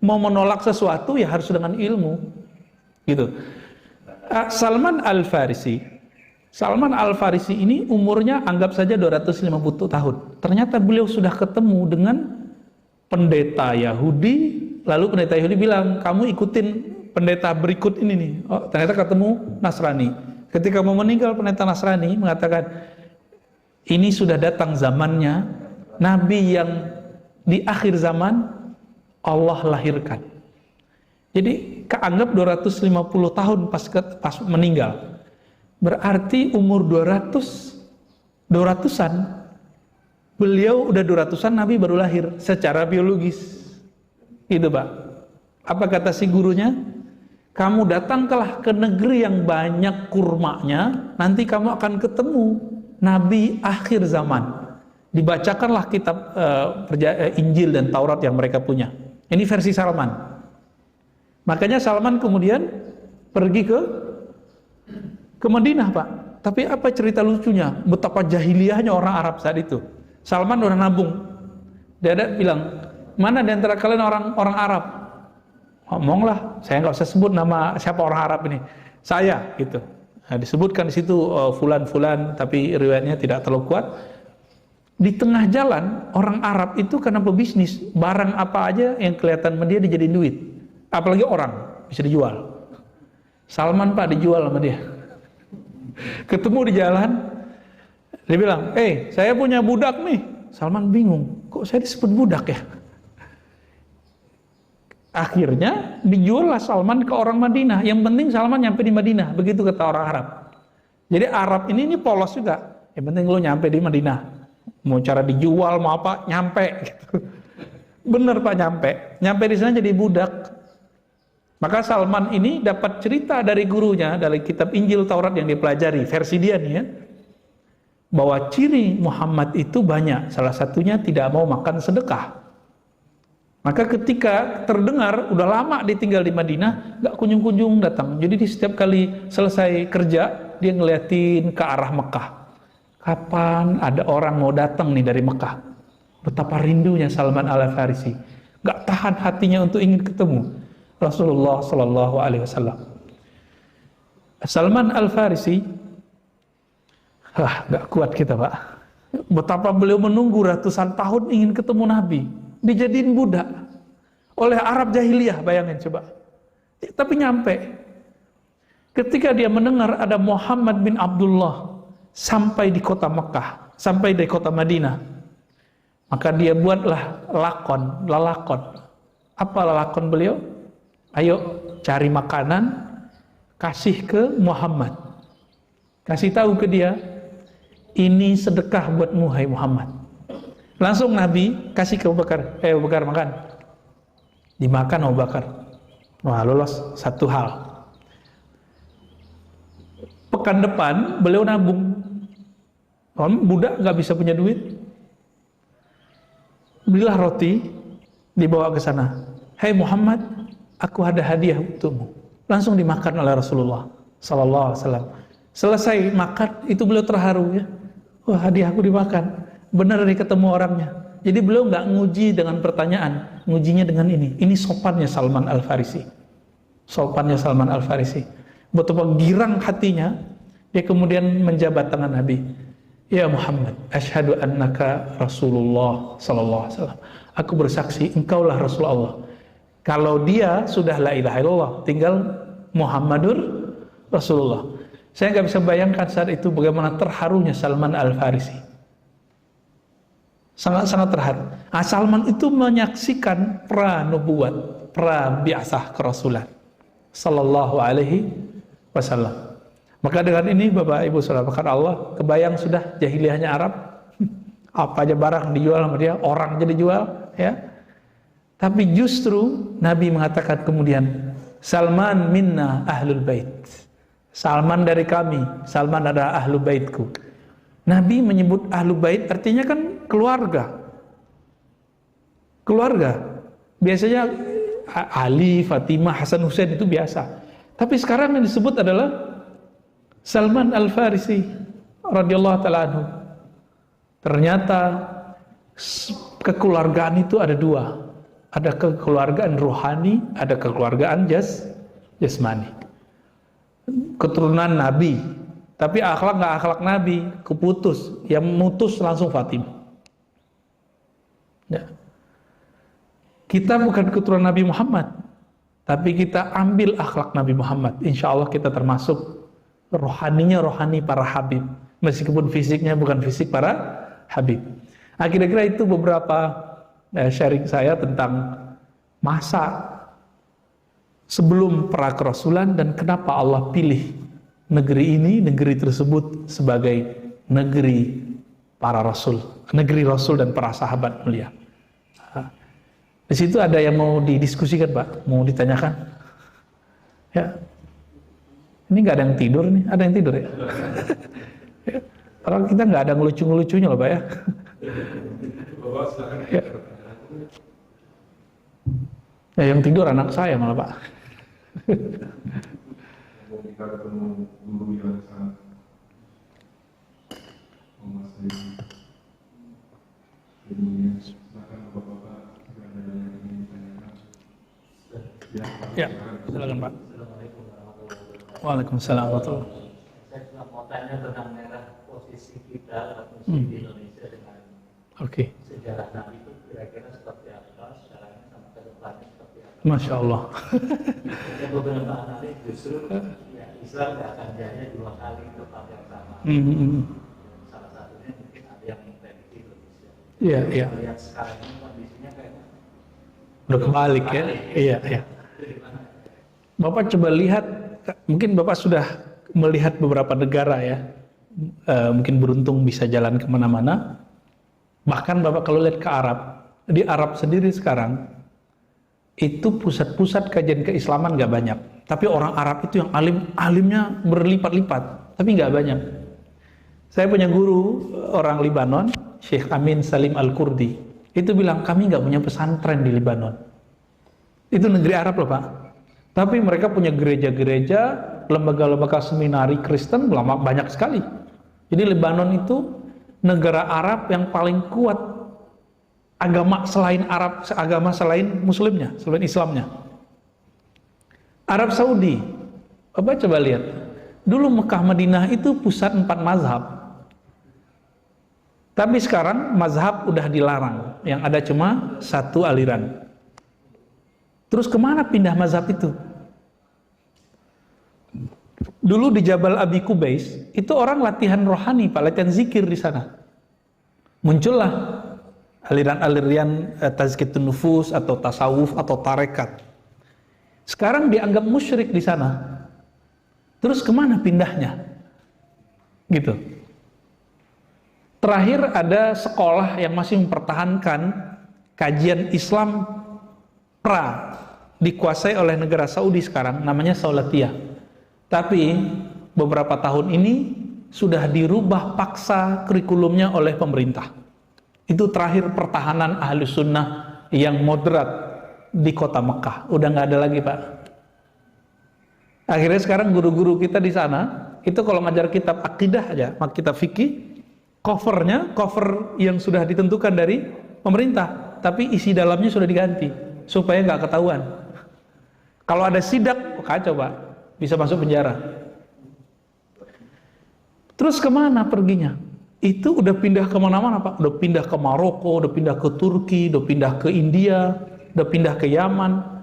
Mau menolak sesuatu ya harus dengan ilmu, gitu. Salman Al-Farisi ini umurnya anggap saja 250 tahun. Ternyata beliau sudah ketemu dengan pendeta Yahudi, lalu pendeta Yahudi bilang, kamu ikutin pendeta berikut ini nih. Oh, ternyata ketemu Nasrani. Ketika mau meninggal, pendeta Nasrani mengatakan, ini sudah datang zamannya Nabi yang di akhir zaman Allah lahirkan. Jadi keanggap 250 tahun pas meninggal. Berarti umur 200-an beliau udah 200-an Nabi baru lahir secara biologis. Itu Pak. Apa kata si gurunya? Kamu datanglah ke negeri yang banyak kurmanya, nanti kamu akan ketemu Nabi akhir zaman. Dibacakanlah kitab Injil dan Taurat yang mereka punya. Ini versi Salman. Makanya Salman kemudian pergi ke Madinah Pak. Tapi apa cerita lucunya? Betapa jahiliyahnya orang Arab saat itu. Salman udah nabung. Dia ada bilang, mana di antara kalian orang Arab? Ngomonglah, saya nggak usah sebut nama siapa orang Arab ini. Saya gitu. Nah, disebutkan di situ fulan, tapi riwayatnya tidak terlalu kuat. Di tengah jalan orang Arab itu karena pebisnis, barang apa aja yang kelihatan sama dia dijadiin duit. Apalagi orang bisa dijual. Salman Pak dijual sama dia. Ketemu di jalan, dia bilang, saya punya budak nih. Salman bingung, kok saya disebut budak ya? Akhirnya dijuallah Salman ke orang Madinah. Yang penting Salman nyampe di Madinah. Begitu kata orang Arab. Jadi Arab ini polos juga. Yang penting lo nyampe di Madinah. Mau cara dijual mau apa nyampe gitu. Bener Pak nyampe di sana jadi budak. Maka Salman ini dapat cerita dari gurunya, dari kitab Injil Taurat yang dipelajari, versi dia nih ya, bahwa ciri Muhammad itu banyak, salah satunya tidak mau makan sedekah. Maka ketika terdengar, udah lama ditinggal di Madinah, gak kunjung-kunjung datang. Jadi di setiap kali selesai kerja, dia ngeliatin ke arah Mekah. Kapan ada orang mau datang nih dari Mekah? Betapa rindunya Salman Al-Farisi. Gak tahan hatinya untuk ingin ketemu Rasulullah Sallallahu Alaihi Wasallam. Salman Al-Farisi, gak kuat kita Pak. Betapa beliau menunggu ratusan tahun ingin ketemu Nabi, dijadiin budak oleh Arab jahiliyah, bayangin coba. Tapi nyampe. Ketika dia mendengar ada Muhammad bin Abdullah sampai di kota Mekah, sampai di kota Madinah, maka dia buatlah lalakon. Apa lalakon beliau? Ayo cari makanan, kasih ke Muhammad. Kasih tahu ke dia, ini sedekah buatmu hai Muhammad. Langsung Nabi kasih ke Abu Bakar, Abu Bakar makan. Dimakan Abu Bakar. Wah, lolos satu hal. Pekan depan beliau nabung. Budak gak bisa punya duit. Belilah roti, dibawa ke sana. Hai Muhammad, aku ada hadiah untukmu. Langsung dimakan oleh Rasulullah Sallallahu Alaihi Wasallam. Selesai makan, itu beliau terharu ya. Wah, hadiahku dimakan. Benar nih ketemu orangnya. Jadi beliau nggak nguji dengan pertanyaan, ngujinya dengan ini. Ini sopannya Salman Al-Farisi. Sopannya Salman Al-Farisi. Betapa girang hatinya, dia kemudian menjabat tangan Nabi. Ya Muhammad, asyhadu annaka Rasulullah Sallallahu Alaihi Wasallam. Aku bersaksi, engkaulah Rasulullah. Kalau dia sudah la ilaha illallah, tinggal Muhammadur Rasulullah. Saya nggak bisa bayangkan saat itu bagaimana terharunya Salman Al-Farisi. Sangat-sangat terharu. Salman itu menyaksikan pra-nubuwat, pra-bi'asah kerasulan Sallallahu Alaihi Wasallam. Maka dengan ini Bapak Ibu Saudara Allah, kebayang sudah jahiliyahnya Arab. Apa aja barang dijual sama dia, orang aja dijual, ya. Tapi justru Nabi mengatakan kemudian, Salman minna ahlul bait. Salman dari kami, Salman adalah ahlu baitku. Nabi menyebut ahlu bait artinya kan keluarga. Keluarga. Biasanya Ali, Fatimah, Hasan, Husain itu biasa. Tapi sekarang yang disebut adalah Salman Al-Farisi radhiyallahu ta'ala anhu. Ternyata kekeluargaan itu ada dua. Ada kekeluargaan rohani, ada kekeluargaan jasmani. Keturunan Nabi, tapi akhlak nggak akhlak Nabi, keputus. Yang mutus langsung Fatimah. Ya. Kita bukan keturunan Nabi Muhammad, tapi kita ambil akhlak Nabi Muhammad. Insya Allah kita termasuk rohaninya rohani para habib, meskipun fisiknya bukan fisik para habib. Kira-kira itu beberapa sharing saya tentang masa sebelum pra kerasulan dan kenapa Allah pilih negeri ini, negeri tersebut sebagai negeri para rasul, negeri rasul dan para sahabat mulia. Di situ ada yang mau didiskusikan Pak, mau ditanyakan? Ya. Ini nggak ada yang tidur nih, ada yang tidur ya? Ya. Orang kita nggak ada ngelucu-ngelucunya loh Pak ya. Ya. Ya yang tidur anak saya malah Pak. Kita ketemu guru yang sangat menguasai ilmunya. Silakan Bapak-bapak jika ada yang ingin ditanyakan. Ya, silakan Pak. Waalaikumsalam warahmatullahi wabarakatuh. Saya cuma mau tanya tentang merah posisi kita muslim di Indonesia dengan sejarah Nabi itu kira-kira seperti apa sekarang sama ke depannya seperti apa? Masya Allah. Ada beberapa analis justru ya, Islam tidak akan jaya dua kali ke tempat yang sama. Salah satunya mungkin ada yang memprediksi Indonesia. Iya, iya. Melihat sekarang ini kondisinya kayaknya Udah kebalik ya. Iya, iya. Bapak coba lihat, mungkin Bapak sudah melihat beberapa negara ya, mungkin beruntung bisa jalan kemana-mana. Bahkan Bapak kalau lihat ke Arab, di Arab sendiri sekarang, itu pusat-pusat kajian keislaman nggak banyak. Tapi orang Arab itu yang alimnya berlipat-lipat, tapi nggak banyak. Saya punya guru orang Libanon, Syekh Amin Salim Al-Kurdi. Itu bilang, kami nggak punya pesantren di Libanon. Itu negeri Arab loh Pak. Tapi mereka punya gereja-gereja, lembaga-lembaga seminari Kristen banyak sekali. Jadi Libanon itu negara Arab yang paling kuat agama selain Arab, agama selain Muslimnya, selain Islamnya. Arab Saudi, coba lihat. Dulu Mekah Madinah itu pusat 4 mazhab. Tapi sekarang mazhab udah dilarang, yang ada cuma 1 aliran. Terus kemana pindah mazhab itu? Dulu di Jabal Abi Kubais, itu orang latihan rohani, Pak, latihan zikir di sana. Muncullah aliran-aliran tazkiyatun nufus atau tasawuf atau tarekat. Sekarang dianggap musyrik di sana. Terus kemana pindahnya? Gitu. Terakhir ada sekolah yang masih mempertahankan kajian Islam dikuasai oleh negara Saudi sekarang, namanya Saulatiyah. Tapi beberapa tahun ini sudah dirubah paksa kurikulumnya oleh pemerintah. Itu terakhir pertahanan ahli sunnah yang moderat di kota Mekah. Udah nggak ada lagi Pak. Akhirnya sekarang guru-guru kita di sana itu kalau ngajar kitab akidah aja, kitab fikih, cover yang sudah ditentukan dari pemerintah, tapi isi dalamnya sudah diganti supaya nggak ketahuan. Kalau ada sidak, kacau Pak, bisa masuk penjara. Terus kemana perginya? Itu udah pindah kemana-mana Pak. Udah pindah ke Maroko, udah pindah ke Turki, udah pindah ke India, udah pindah ke Yaman.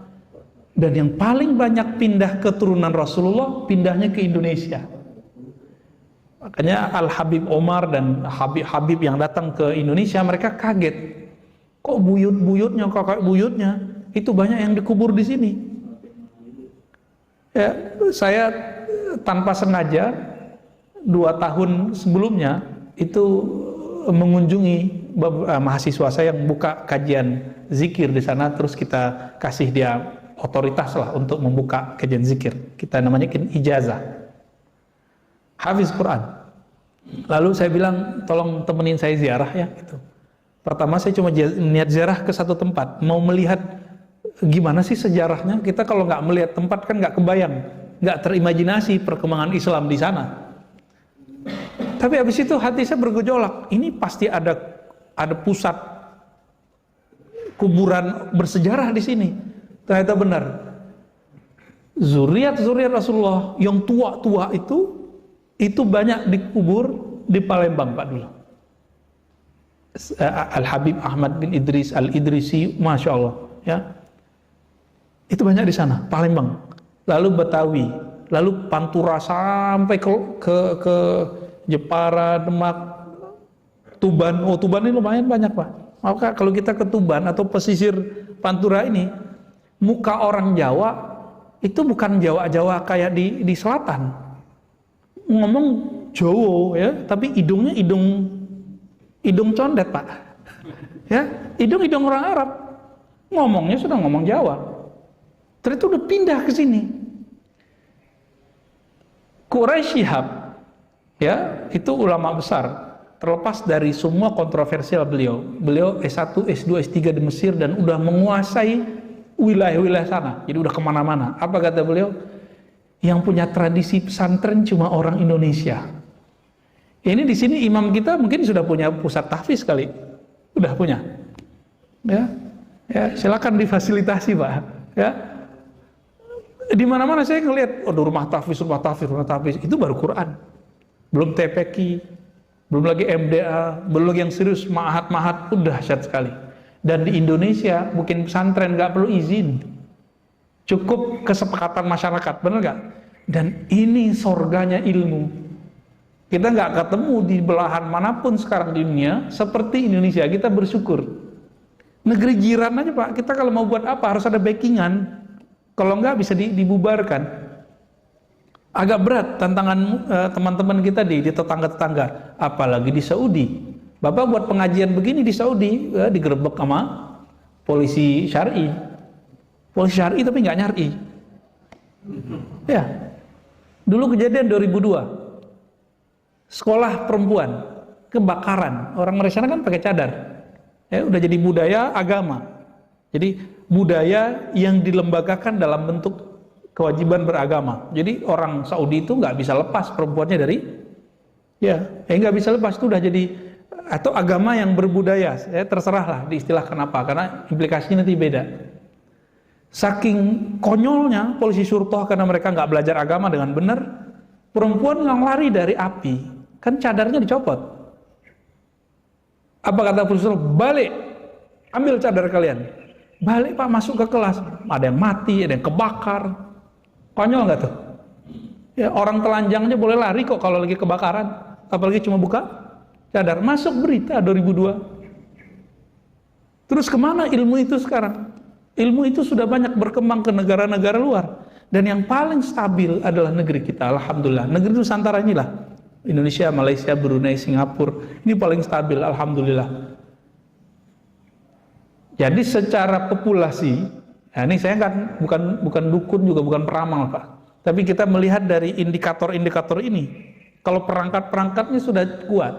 Dan yang paling banyak pindah keturunan Rasulullah, pindahnya ke Indonesia. Makanya Al-Habib Omar dan Habib yang datang ke Indonesia, mereka kaget. Kok buyut-buyutnya, kakak buyutnya, itu banyak yang dikubur di sini. Ya, saya tanpa sengaja 2 tahun sebelumnya itu mengunjungi mahasiswa saya yang buka kajian zikir di sana, terus kita kasih dia otoritas lah untuk membuka kajian zikir. Kita namanya ijazah. Hafiz Quran. Lalu saya bilang, tolong temenin saya ziarah ya. Gitu. Pertama saya cuma niat ziarah ke satu tempat, mau melihat gimana sih sejarahnya. Kita kalau nggak melihat tempat kan nggak kebayang, nggak terimajinasi perkembangan Islam di sana. Tapi habis itu hati saya bergejolak. Ini pasti ada pusat kuburan bersejarah di sini. Ternyata benar. Zuriat Rasulullah yang tua-tua itu banyak dikubur di Palembang Pak dulu. Al-Habib Ahmad bin Idris Al-Idrisi, Masya Allah ya. Itu banyak di sana, Palembang. Lalu Betawi, lalu Pantura sampai ke Jepara, Demak, Tuban. Oh, Tuban ini lumayan banyak Pak. Maka kalau kita ke Tuban atau pesisir Pantura ini, muka orang Jawa itu bukan Jawa kayak di selatan. Ngomong Jawa ya, tapi hidungnya hidung condet Pak. Ya, hidung orang Arab. Ngomongnya sudah ngomong Jawa. Terus itu udah pindah ke sini. Quraisy Shihab ya, itu ulama besar. Terlepas dari semua kontroversial beliau S1, S2, S3 di Mesir dan udah menguasai wilayah-wilayah sana. Jadi udah kemana-mana. Apa kata beliau? Yang punya tradisi pesantren cuma orang Indonesia. Ini di sini imam kita mungkin sudah punya pusat tahfiz kali. Udah punya. Ya. Ya, silakan difasilitasi, Pak. Ya. Di mana-mana saya ngelihat, rumah tahfiz itu baru Quran. Belum TPQ, belum lagi MDA, belum lagi yang serius mahat-mahat, udah dahsyat sekali. Dan di Indonesia bikin pesantren nggak perlu izin, cukup kesepakatan masyarakat, benar nggak? Dan ini surganya ilmu. Kita nggak ketemu di belahan manapun sekarang di dunia seperti Indonesia. Kita bersyukur. Negeri jiran aja Pak, kita kalau mau buat apa harus ada backingan. Kalau nggak bisa dibubarkan. Agak berat tantangan teman-teman kita di tetangga-tetangga, apalagi di Saudi. Bapak buat pengajian begini di Saudi, digerebek sama polisi syar'i. Polisi syar'i tapi nggak nyar'i. Ya, dulu kejadian 2002, sekolah perempuan kebakaran. Orang Malaysia kan pakai cadar. Ya, udah jadi budaya agama. Jadi budaya yang dilembagakan dalam bentuk kewajiban beragama. Jadi orang Saudi itu nggak bisa lepas perempuannya dari, nggak bisa lepas, itu udah jadi, atau agama yang berbudaya. Terserahlah diistilahkan apa, karena implikasinya nanti beda. Saking konyolnya polisi syurtoh karena mereka nggak belajar agama dengan benar, perempuan yang lari dari api, kan cadarnya dicopot. Apa kata polisi syurtoh? Balik, ambil cadar kalian. Balik Pak, masuk ke kelas. Ada yang mati, ada yang kebakar. Konyol nggak tuh? Ya, orang telanjang aja boleh lari kok kalau lagi kebakaran. Apalagi cuma buka cadar. Masuk berita 2002. Terus kemana ilmu itu sekarang? Ilmu itu sudah banyak berkembang ke negara-negara luar. Dan yang paling stabil adalah negeri kita, alhamdulillah. Negeri Nusantara inilah, Indonesia, Malaysia, Brunei, Singapura, ini paling stabil, alhamdulillah. Jadi secara populasi, nah ini saya kan bukan dukun juga bukan peramal Pak. Tapi kita melihat dari indikator-indikator ini, kalau perangkat-perangkatnya sudah kuat,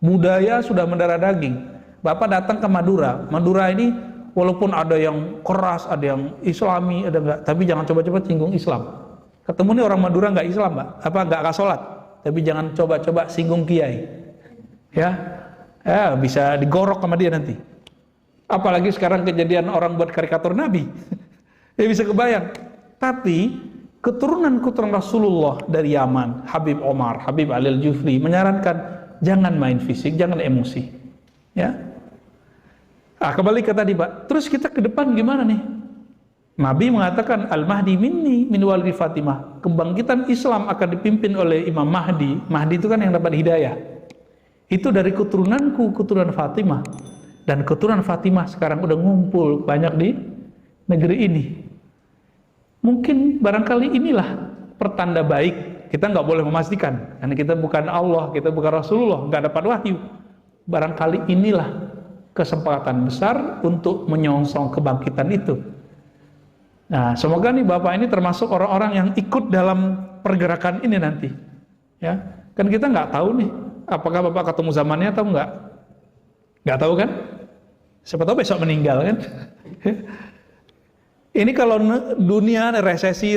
budaya sudah mendarah daging. Bapak datang ke Madura, Madura ini walaupun ada yang keras, ada yang Islami, ada enggak, tapi jangan coba-coba singgung Islam. Ketemu nih orang Madura enggak Islam, Mbak, enggak sholat, tapi jangan coba-coba singgung kiai. Ya, bisa digorok sama dia nanti. Apalagi sekarang kejadian orang buat karikatur Nabi, ya bisa kebayang. Tapi keturunan Rasulullah dari Yaman, Habib Omar, Habib Ali Al-Jufri menyarankan jangan main fisik, jangan emosi. Ya. Kembali ke tadi Pak. Terus kita ke depan gimana nih? Nabi mengatakan Al-Mahdi minni min walidi Fatimah. Kebangkitan Islam akan dipimpin oleh Imam Mahdi. Mahdi itu kan yang dapat hidayah. Itu dari keturunanku, keturunan Fatimah. Dan keturunan Fatimah sekarang udah ngumpul banyak di negeri ini. Mungkin barangkali inilah pertanda baik. Kita nggak boleh memastikan, karena kita bukan Allah, kita bukan Rasulullah, nggak dapat wahyu. Barangkali inilah kesempatan besar untuk menyongsong kebangkitan itu. Nah, semoga nih Bapak ini termasuk orang-orang yang ikut dalam pergerakan ini nanti. Ya, kan kita nggak tahu nih, apakah Bapak ketemu zamannya atau enggak? Nggak tahu kan? Siapa tahu besok meninggal kan? Ini kalau dunia resesi,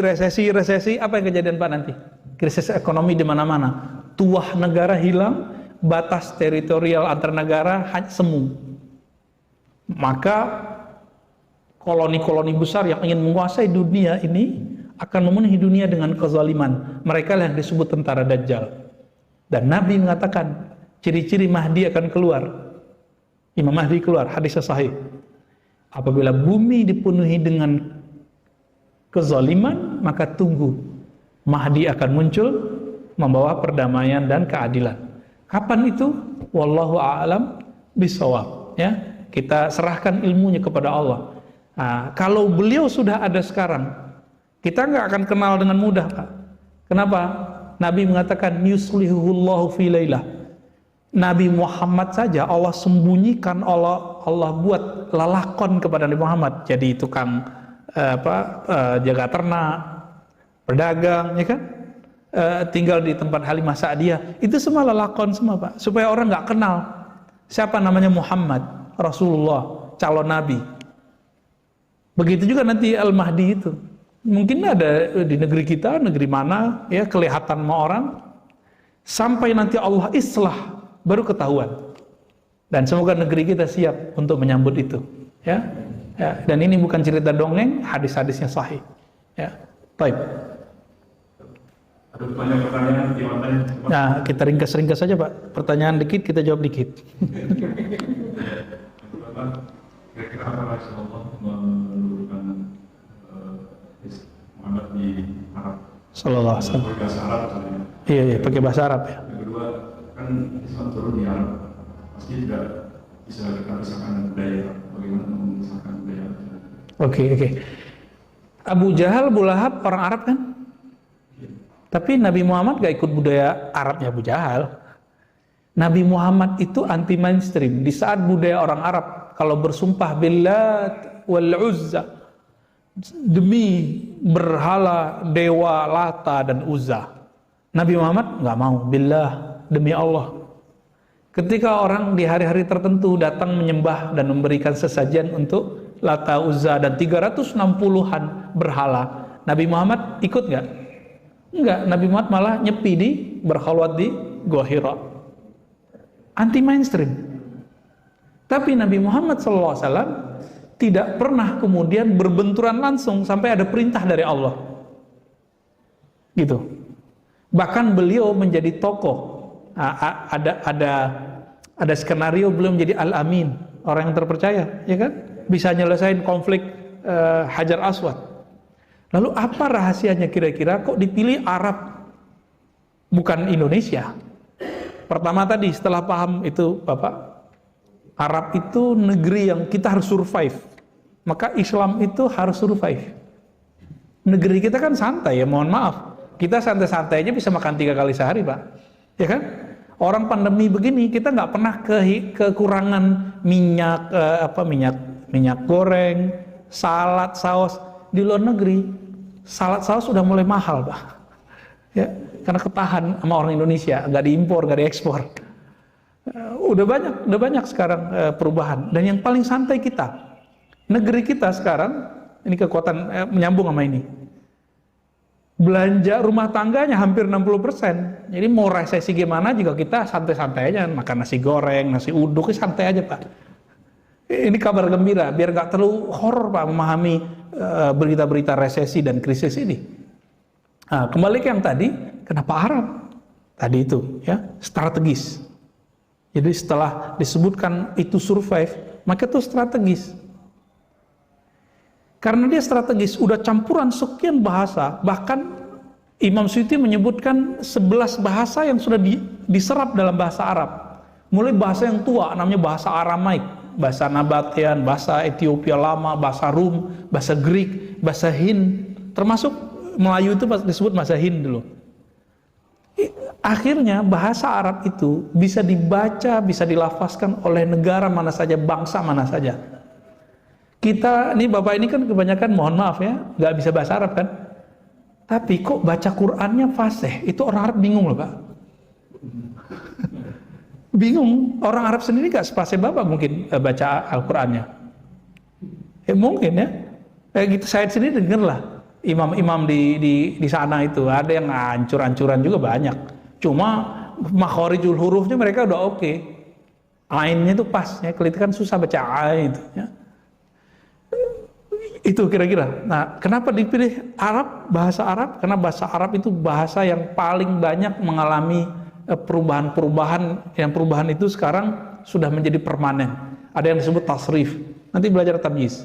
apa yang kejadian Pak nanti? Krisis ekonomi di mana-mana, tuah negara hilang, batas teritorial antar negara semu. Maka koloni-koloni besar yang ingin menguasai dunia ini akan memenuhi dunia dengan kezaliman. Mereka yang disebut tentara Dajjal. Dan Nabi mengatakan ciri-ciri Mahdi akan keluar. Imam Mahdi keluar, hadisnya sahih. Apabila bumi dipenuhi dengan kezaliman, maka tunggu Mahdi akan muncul membawa perdamaian dan keadilan. Kapan itu? Wallahu a'lam bishawab. Ya, kita serahkan ilmunya kepada Allah. Nah, kalau beliau sudah ada sekarang, kita nggak akan kenal dengan mudah, Pak. Kenapa? Nabi mengatakan yuslihuhullahu fi lailah. Nabi Muhammad saja Allah sembunyikan, Allah buat lalakon kepada Nabi Muhammad. Jadi tukang jaga ternak, pedagang, ya kan? Tinggal di tempat Halimah Sa'diyah. Itu semua lalakon semua, Pak. Supaya orang nggak kenal siapa namanya Muhammad, Rasulullah, calon Nabi. Begitu juga nanti Al-Mahdi itu. Mungkin ada di negeri kita, negeri mana, ya kelihatan sama orang. Sampai nanti Allah islah, baru ketahuan. Dan semoga negeri kita siap untuk menyambut itu. Ya, dan ini bukan cerita dongeng, hadis-hadisnya sahih. Ya, baik. Ada banyak pertanyaan gimana? Nah, kita ringkas-ringkas saja Pak. Pertanyaan dikit, kita jawab dikit. Kira-kira apa Rasulullah meluluhkan Muhammad di Arab? Sallallahu alaihi wasallam. Pakai bahasa Arab misalnya. Iya, pakai bahasa Arab ya. Yang kedua, kan Islam turun di Arab. Pasti tidak bisa kita pisahkan budaya. Bagaimana memisahkan budaya? Oke. Abu Jahal, Abu Lahab orang Arab kan? Tapi Nabi Muhammad gak ikut budaya Arabnya Abu Jahal. Nabi Muhammad itu anti mainstream. Di saat budaya orang Arab kalau bersumpah billat wal uzza, demi berhala dewa Lata dan Uzza. Nabi Muhammad nggak mau, billah, demi Allah. Ketika orang di hari-hari tertentu datang menyembah dan memberikan sesajian untuk Lata, Uzza dan 360-an berhala, Nabi Muhammad ikut nggak? Enggak, Nabi Muhammad malah nyepi berkhalwat di Gua Hira. Anti mainstream. Tapi Nabi Muhammad SAW tidak pernah kemudian berbenturan langsung sampai ada perintah dari Allah. Gitu. Bahkan beliau menjadi tokoh. Ada skenario beliau menjadi Al-Amin, orang yang terpercaya, ya kan? Bisa nyelesain konflik Hajar Aswad. Lalu apa rahasianya kira-kira kok dipilih Arab bukan Indonesia? Pertama tadi setelah paham itu Bapak, Arab itu negeri yang kita harus survive. Maka Islam itu harus survive. Negeri kita kan santai ya, mohon maaf. Kita santai-santai aja bisa makan 3 kali sehari, Pak. Ya kan? Orang pandemi begini kita nggak pernah kekurangan minyak minyak goreng, salad, saus. Di luar negeri salad saus sudah mulai mahal, Pak. Ya, karena ketahan sama orang Indonesia, nggak diimpor, nggak diekspor. Udah banyak sekarang perubahan. Dan yang paling santai kita, negeri kita sekarang ini kekuatan menyambung sama ini. Belanja rumah tangganya hampir 60%. Jadi mau resesi gimana juga kita santai-santai aja, makan nasi goreng, nasi uduk, santai aja, Pak. Ini kabar gembira, biar nggak terlalu horor, Pak, memahami berita-berita resesi dan krisis ini. Nah, kembali ke yang tadi, kenapa Arab? Tadi itu, ya, strategis. Jadi setelah disebutkan itu survive, maka itu strategis. Karena dia strategis, udah campuran sekian bahasa, bahkan Imam Suyuti menyebutkan 11 bahasa yang sudah diserap dalam bahasa Arab. Mulai bahasa yang tua, namanya bahasa Aramaik, bahasa Nabataean, bahasa Ethiopia lama, bahasa Rum, bahasa Greek, bahasa Hind, termasuk Melayu itu disebut bahasa Hind dulu. Akhirnya bahasa Arab itu bisa dibaca, bisa dilafazkan oleh negara mana saja, bangsa mana saja. Kita, ini Bapak ini kan kebanyakan, mohon maaf ya, nggak bisa bahasa Arab kan? Tapi kok baca Qur'annya fasih? Itu orang Arab bingung loh, Pak. Bingung, orang Arab sendiri nggak sepasih Bapak mungkin baca Al-Qur'annya. Mungkin ya. Gitu saya sendiri denger lah. Imam-imam di sana itu ada yang hancur-hancuran juga banyak. Cuma makhorijul hurufnya mereka udah oke. Ainnya itu pas ya, kelihatan susah baca ain itu ya. Itu kira-kira. Nah, kenapa dipilih Arab, bahasa Arab? Karena bahasa Arab itu bahasa yang paling banyak mengalami perubahan-perubahan, yang perubahan itu sekarang sudah menjadi permanen. Ada yang disebut tasrif. Nanti belajar tamyiz.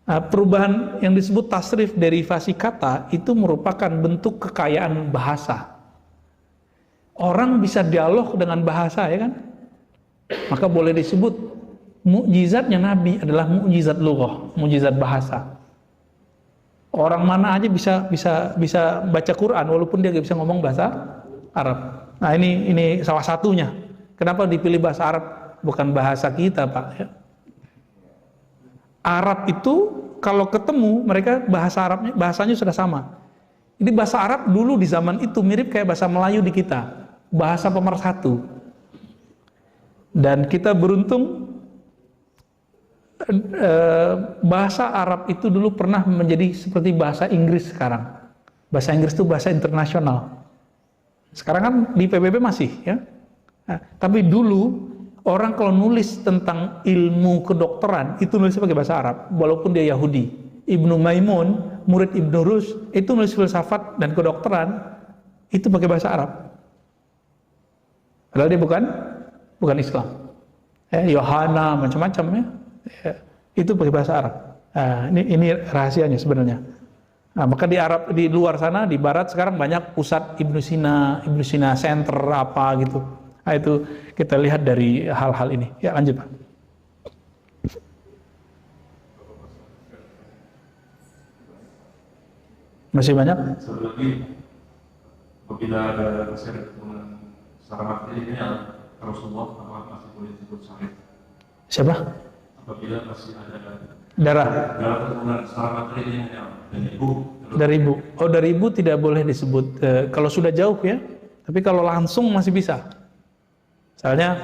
Nah, perubahan yang disebut tasrif, derivasi kata, itu merupakan bentuk kekayaan bahasa. Orang bisa dialog dengan bahasa, ya kan? Maka boleh disebut mukjizatnya Nabi adalah mukjizat lughah, mukjizat bahasa. Orang mana aja bisa baca Quran walaupun dia nggak bisa ngomong bahasa Arab. Nah, ini salah satunya. Kenapa dipilih bahasa Arab bukan bahasa kita, Pak? Ya. Arab itu kalau ketemu mereka bahasanya sudah sama. Ini bahasa Arab dulu di zaman itu mirip kayak bahasa Melayu di kita, bahasa pemersatu. Dan kita beruntung bahasa Arab itu dulu pernah menjadi seperti bahasa Inggris sekarang. Bahasa Inggris itu bahasa internasional. Sekarang kan di PBB masih ya. Nah, tapi dulu orang kalau nulis tentang ilmu kedokteran itu nulisnya pakai bahasa Arab, walaupun dia Yahudi. Ibnu Maimun, murid Ibnu Rus, itu nulis filsafat dan kedokteran itu pakai bahasa Arab. Padahal dia bukan Islam. Yohana macam-macam ya. Ya, itu pakai bahasa Arab. Nah, ini rahasianya sebenarnya. Nah, maka di luar sana, di barat sekarang banyak pusat Ibnu Sina Center apa gitu. Nah, itu kita lihat dari hal-hal ini. Ya, lanjut, Pak. Masih banyak? Satu lagi, apabila ada ketemuan secara materi ini Rasulullah, apa masih boleh disebut sahih? Siapa? Apabila masih ada Darah. Dalam keturunan selamat ini dari ibu. Dari ibu. Oh, dari ibu tidak boleh disebut kalau sudah jauh ya. Tapi kalau langsung masih bisa. Misalnya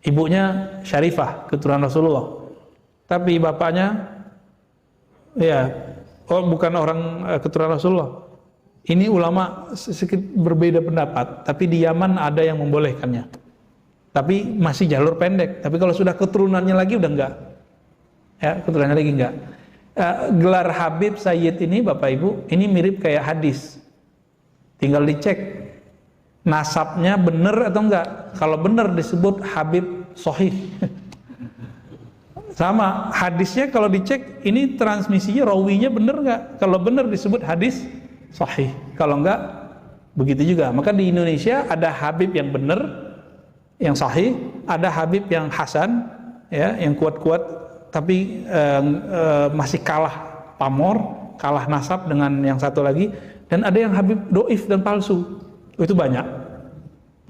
ibunya Syarifah, keturunan Rasulullah. Tapi bapaknya ya, bukan orang keturunan Rasulullah. Ini ulama sedikit berbeda pendapat, tapi di Yaman ada yang membolehkannya. Tapi masih jalur pendek. Tapi kalau sudah keturunannya lagi udah enggak. Ya, keturunannya lagi enggak. Gelar Habib Sayyid ini Bapak Ibu, ini mirip kayak hadis. Tinggal dicek nasabnya benar atau enggak. Kalau benar disebut Habib Sahih. Sama hadisnya kalau dicek ini transmisinya rawinya benar enggak. Kalau benar disebut hadis Sahih. Kalau enggak begitu juga. Maka di Indonesia ada Habib yang benar, yang sahih, ada Habib yang hasan, ya, yang kuat-kuat, tapi masih kalah pamor, kalah nasab dengan yang satu lagi, dan ada yang Habib doif dan palsu. Itu banyak.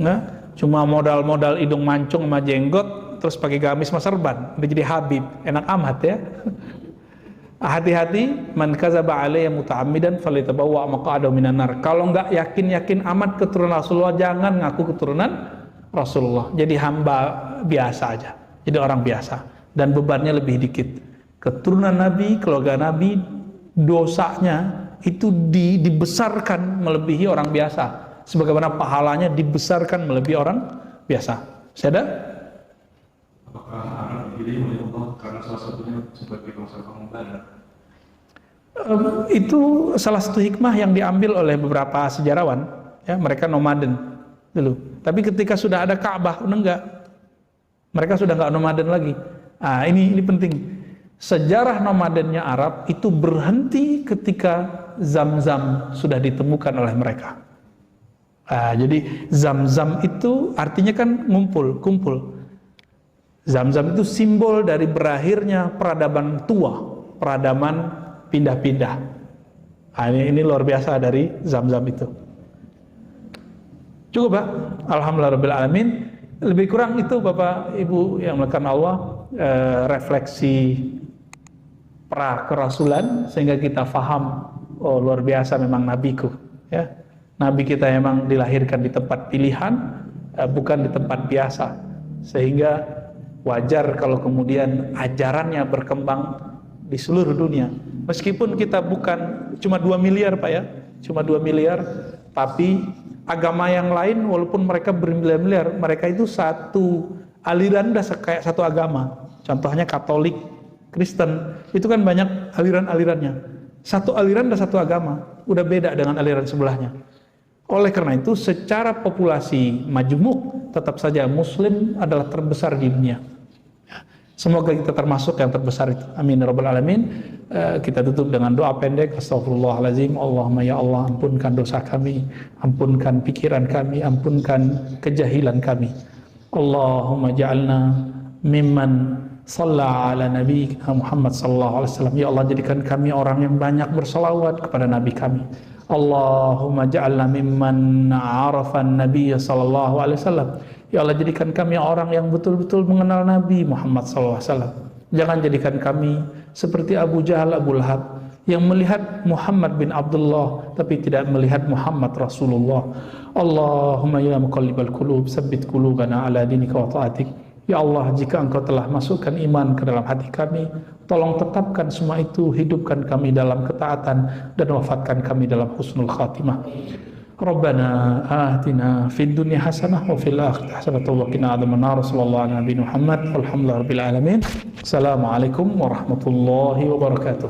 Nah, cuma modal-modal hidung mancung sama jenggot, terus pakai gamis sama serban, udah jadi Habib, enak amat ya. Hati-hati, man kadzaba alayya muta'ammidan falyatabawwa maq'adahu minan nar. Kalau enggak yakin-yakin amat keturunan Rasulullah, jangan ngaku keturunan Rasulullah. Jadi hamba biasa aja. Jadi orang biasa dan bebannya lebih dikit. Keturunan Nabi, keluarga Nabi, dosanya itu dibesarkan melebihi orang biasa. Sebagaimana pahalanya dibesarkan melebihi orang biasa. Saya ada? Apakah anak dipilih oleh Allah karena salah satunya sebagai bangsa pengembara? Itu salah satu hikmah yang diambil oleh beberapa sejarawan. Ya, mereka nomaden dulu. Tapi ketika sudah ada Ka'bah, udah enggak. Mereka sudah enggak nomaden lagi. Ah, ini penting. Sejarah nomadennya Arab itu berhenti ketika Zam-Zam sudah ditemukan oleh mereka. Jadi Zam-Zam itu artinya kan kumpul. Zam-Zam itu simbol dari berakhirnya peradaban tua, peradaban pindah-pindah. Ini luar biasa dari Zam-Zam itu. Cukup Pak, alhamdulillahirabbil alamin. Lebih kurang itu Bapak Ibu yang melakukan Allah, refleksi pra kerasulan sehingga kita faham, oh luar biasa memang nabiku, ya. Nabi kita memang dilahirkan di tempat pilihan, bukan di tempat biasa, sehingga wajar kalau kemudian ajarannya berkembang di seluruh dunia. Meskipun kita bukan cuma 2 miliar Pak ya, cuma 2 miliar, tapi agama yang lain walaupun mereka bermiliar-miliar, mereka itu satu aliran udah kayak satu agama. Contohnya Katolik, Kristen, itu kan banyak aliran-alirannya. Satu aliran udah satu agama, udah beda dengan aliran sebelahnya. Oleh karena itu secara populasi majmuk tetap saja Muslim adalah terbesar di dunia. Semoga kita termasuk yang terbesar itu. Amin ya rabbal alamin. Kita tutup dengan doa pendek. Astaghfirullahaladzim. Allahumma ya Allah, ampunkan dosa kami, ampunkan pikiran kami, ampunkan kejahilan kami. Allahumma ja'alna mimman shalla ala nabi Muhammad sallallahu alaihi wasallam. Ya Allah, jadikan kami orang yang banyak berselawat kepada nabi kami. Allahumma ja'alna mimman arafan nabiyya sallallahu alaihi wasallam. Ya Allah, jadikan kami orang yang betul-betul mengenal Nabi Muhammad sallallahu alaihi wasallam. Jangan jadikan kami seperti Abu Jahal, Abu Lahab yang melihat Muhammad bin Abdullah tapi tidak melihat Muhammad Rasulullah. Allahumma ya muqallibal qulub, tsabbit qulubana ala dinika wa ta'atik. Ya Allah, jika Engkau telah masukkan iman ke dalam hati kami, tolong tetapkan semua itu, hidupkan kami dalam ketaatan dan wafatkan kami dalam husnul khatimah. Rabbana atina fid dunya hasanah wa fil akhirati hasanah wa qina adzabannar. Sallallahu alaihi wa Muhammad walhamdulillahirabbil alamin. Assalamualaikum warahmatullahi wabarakatuh.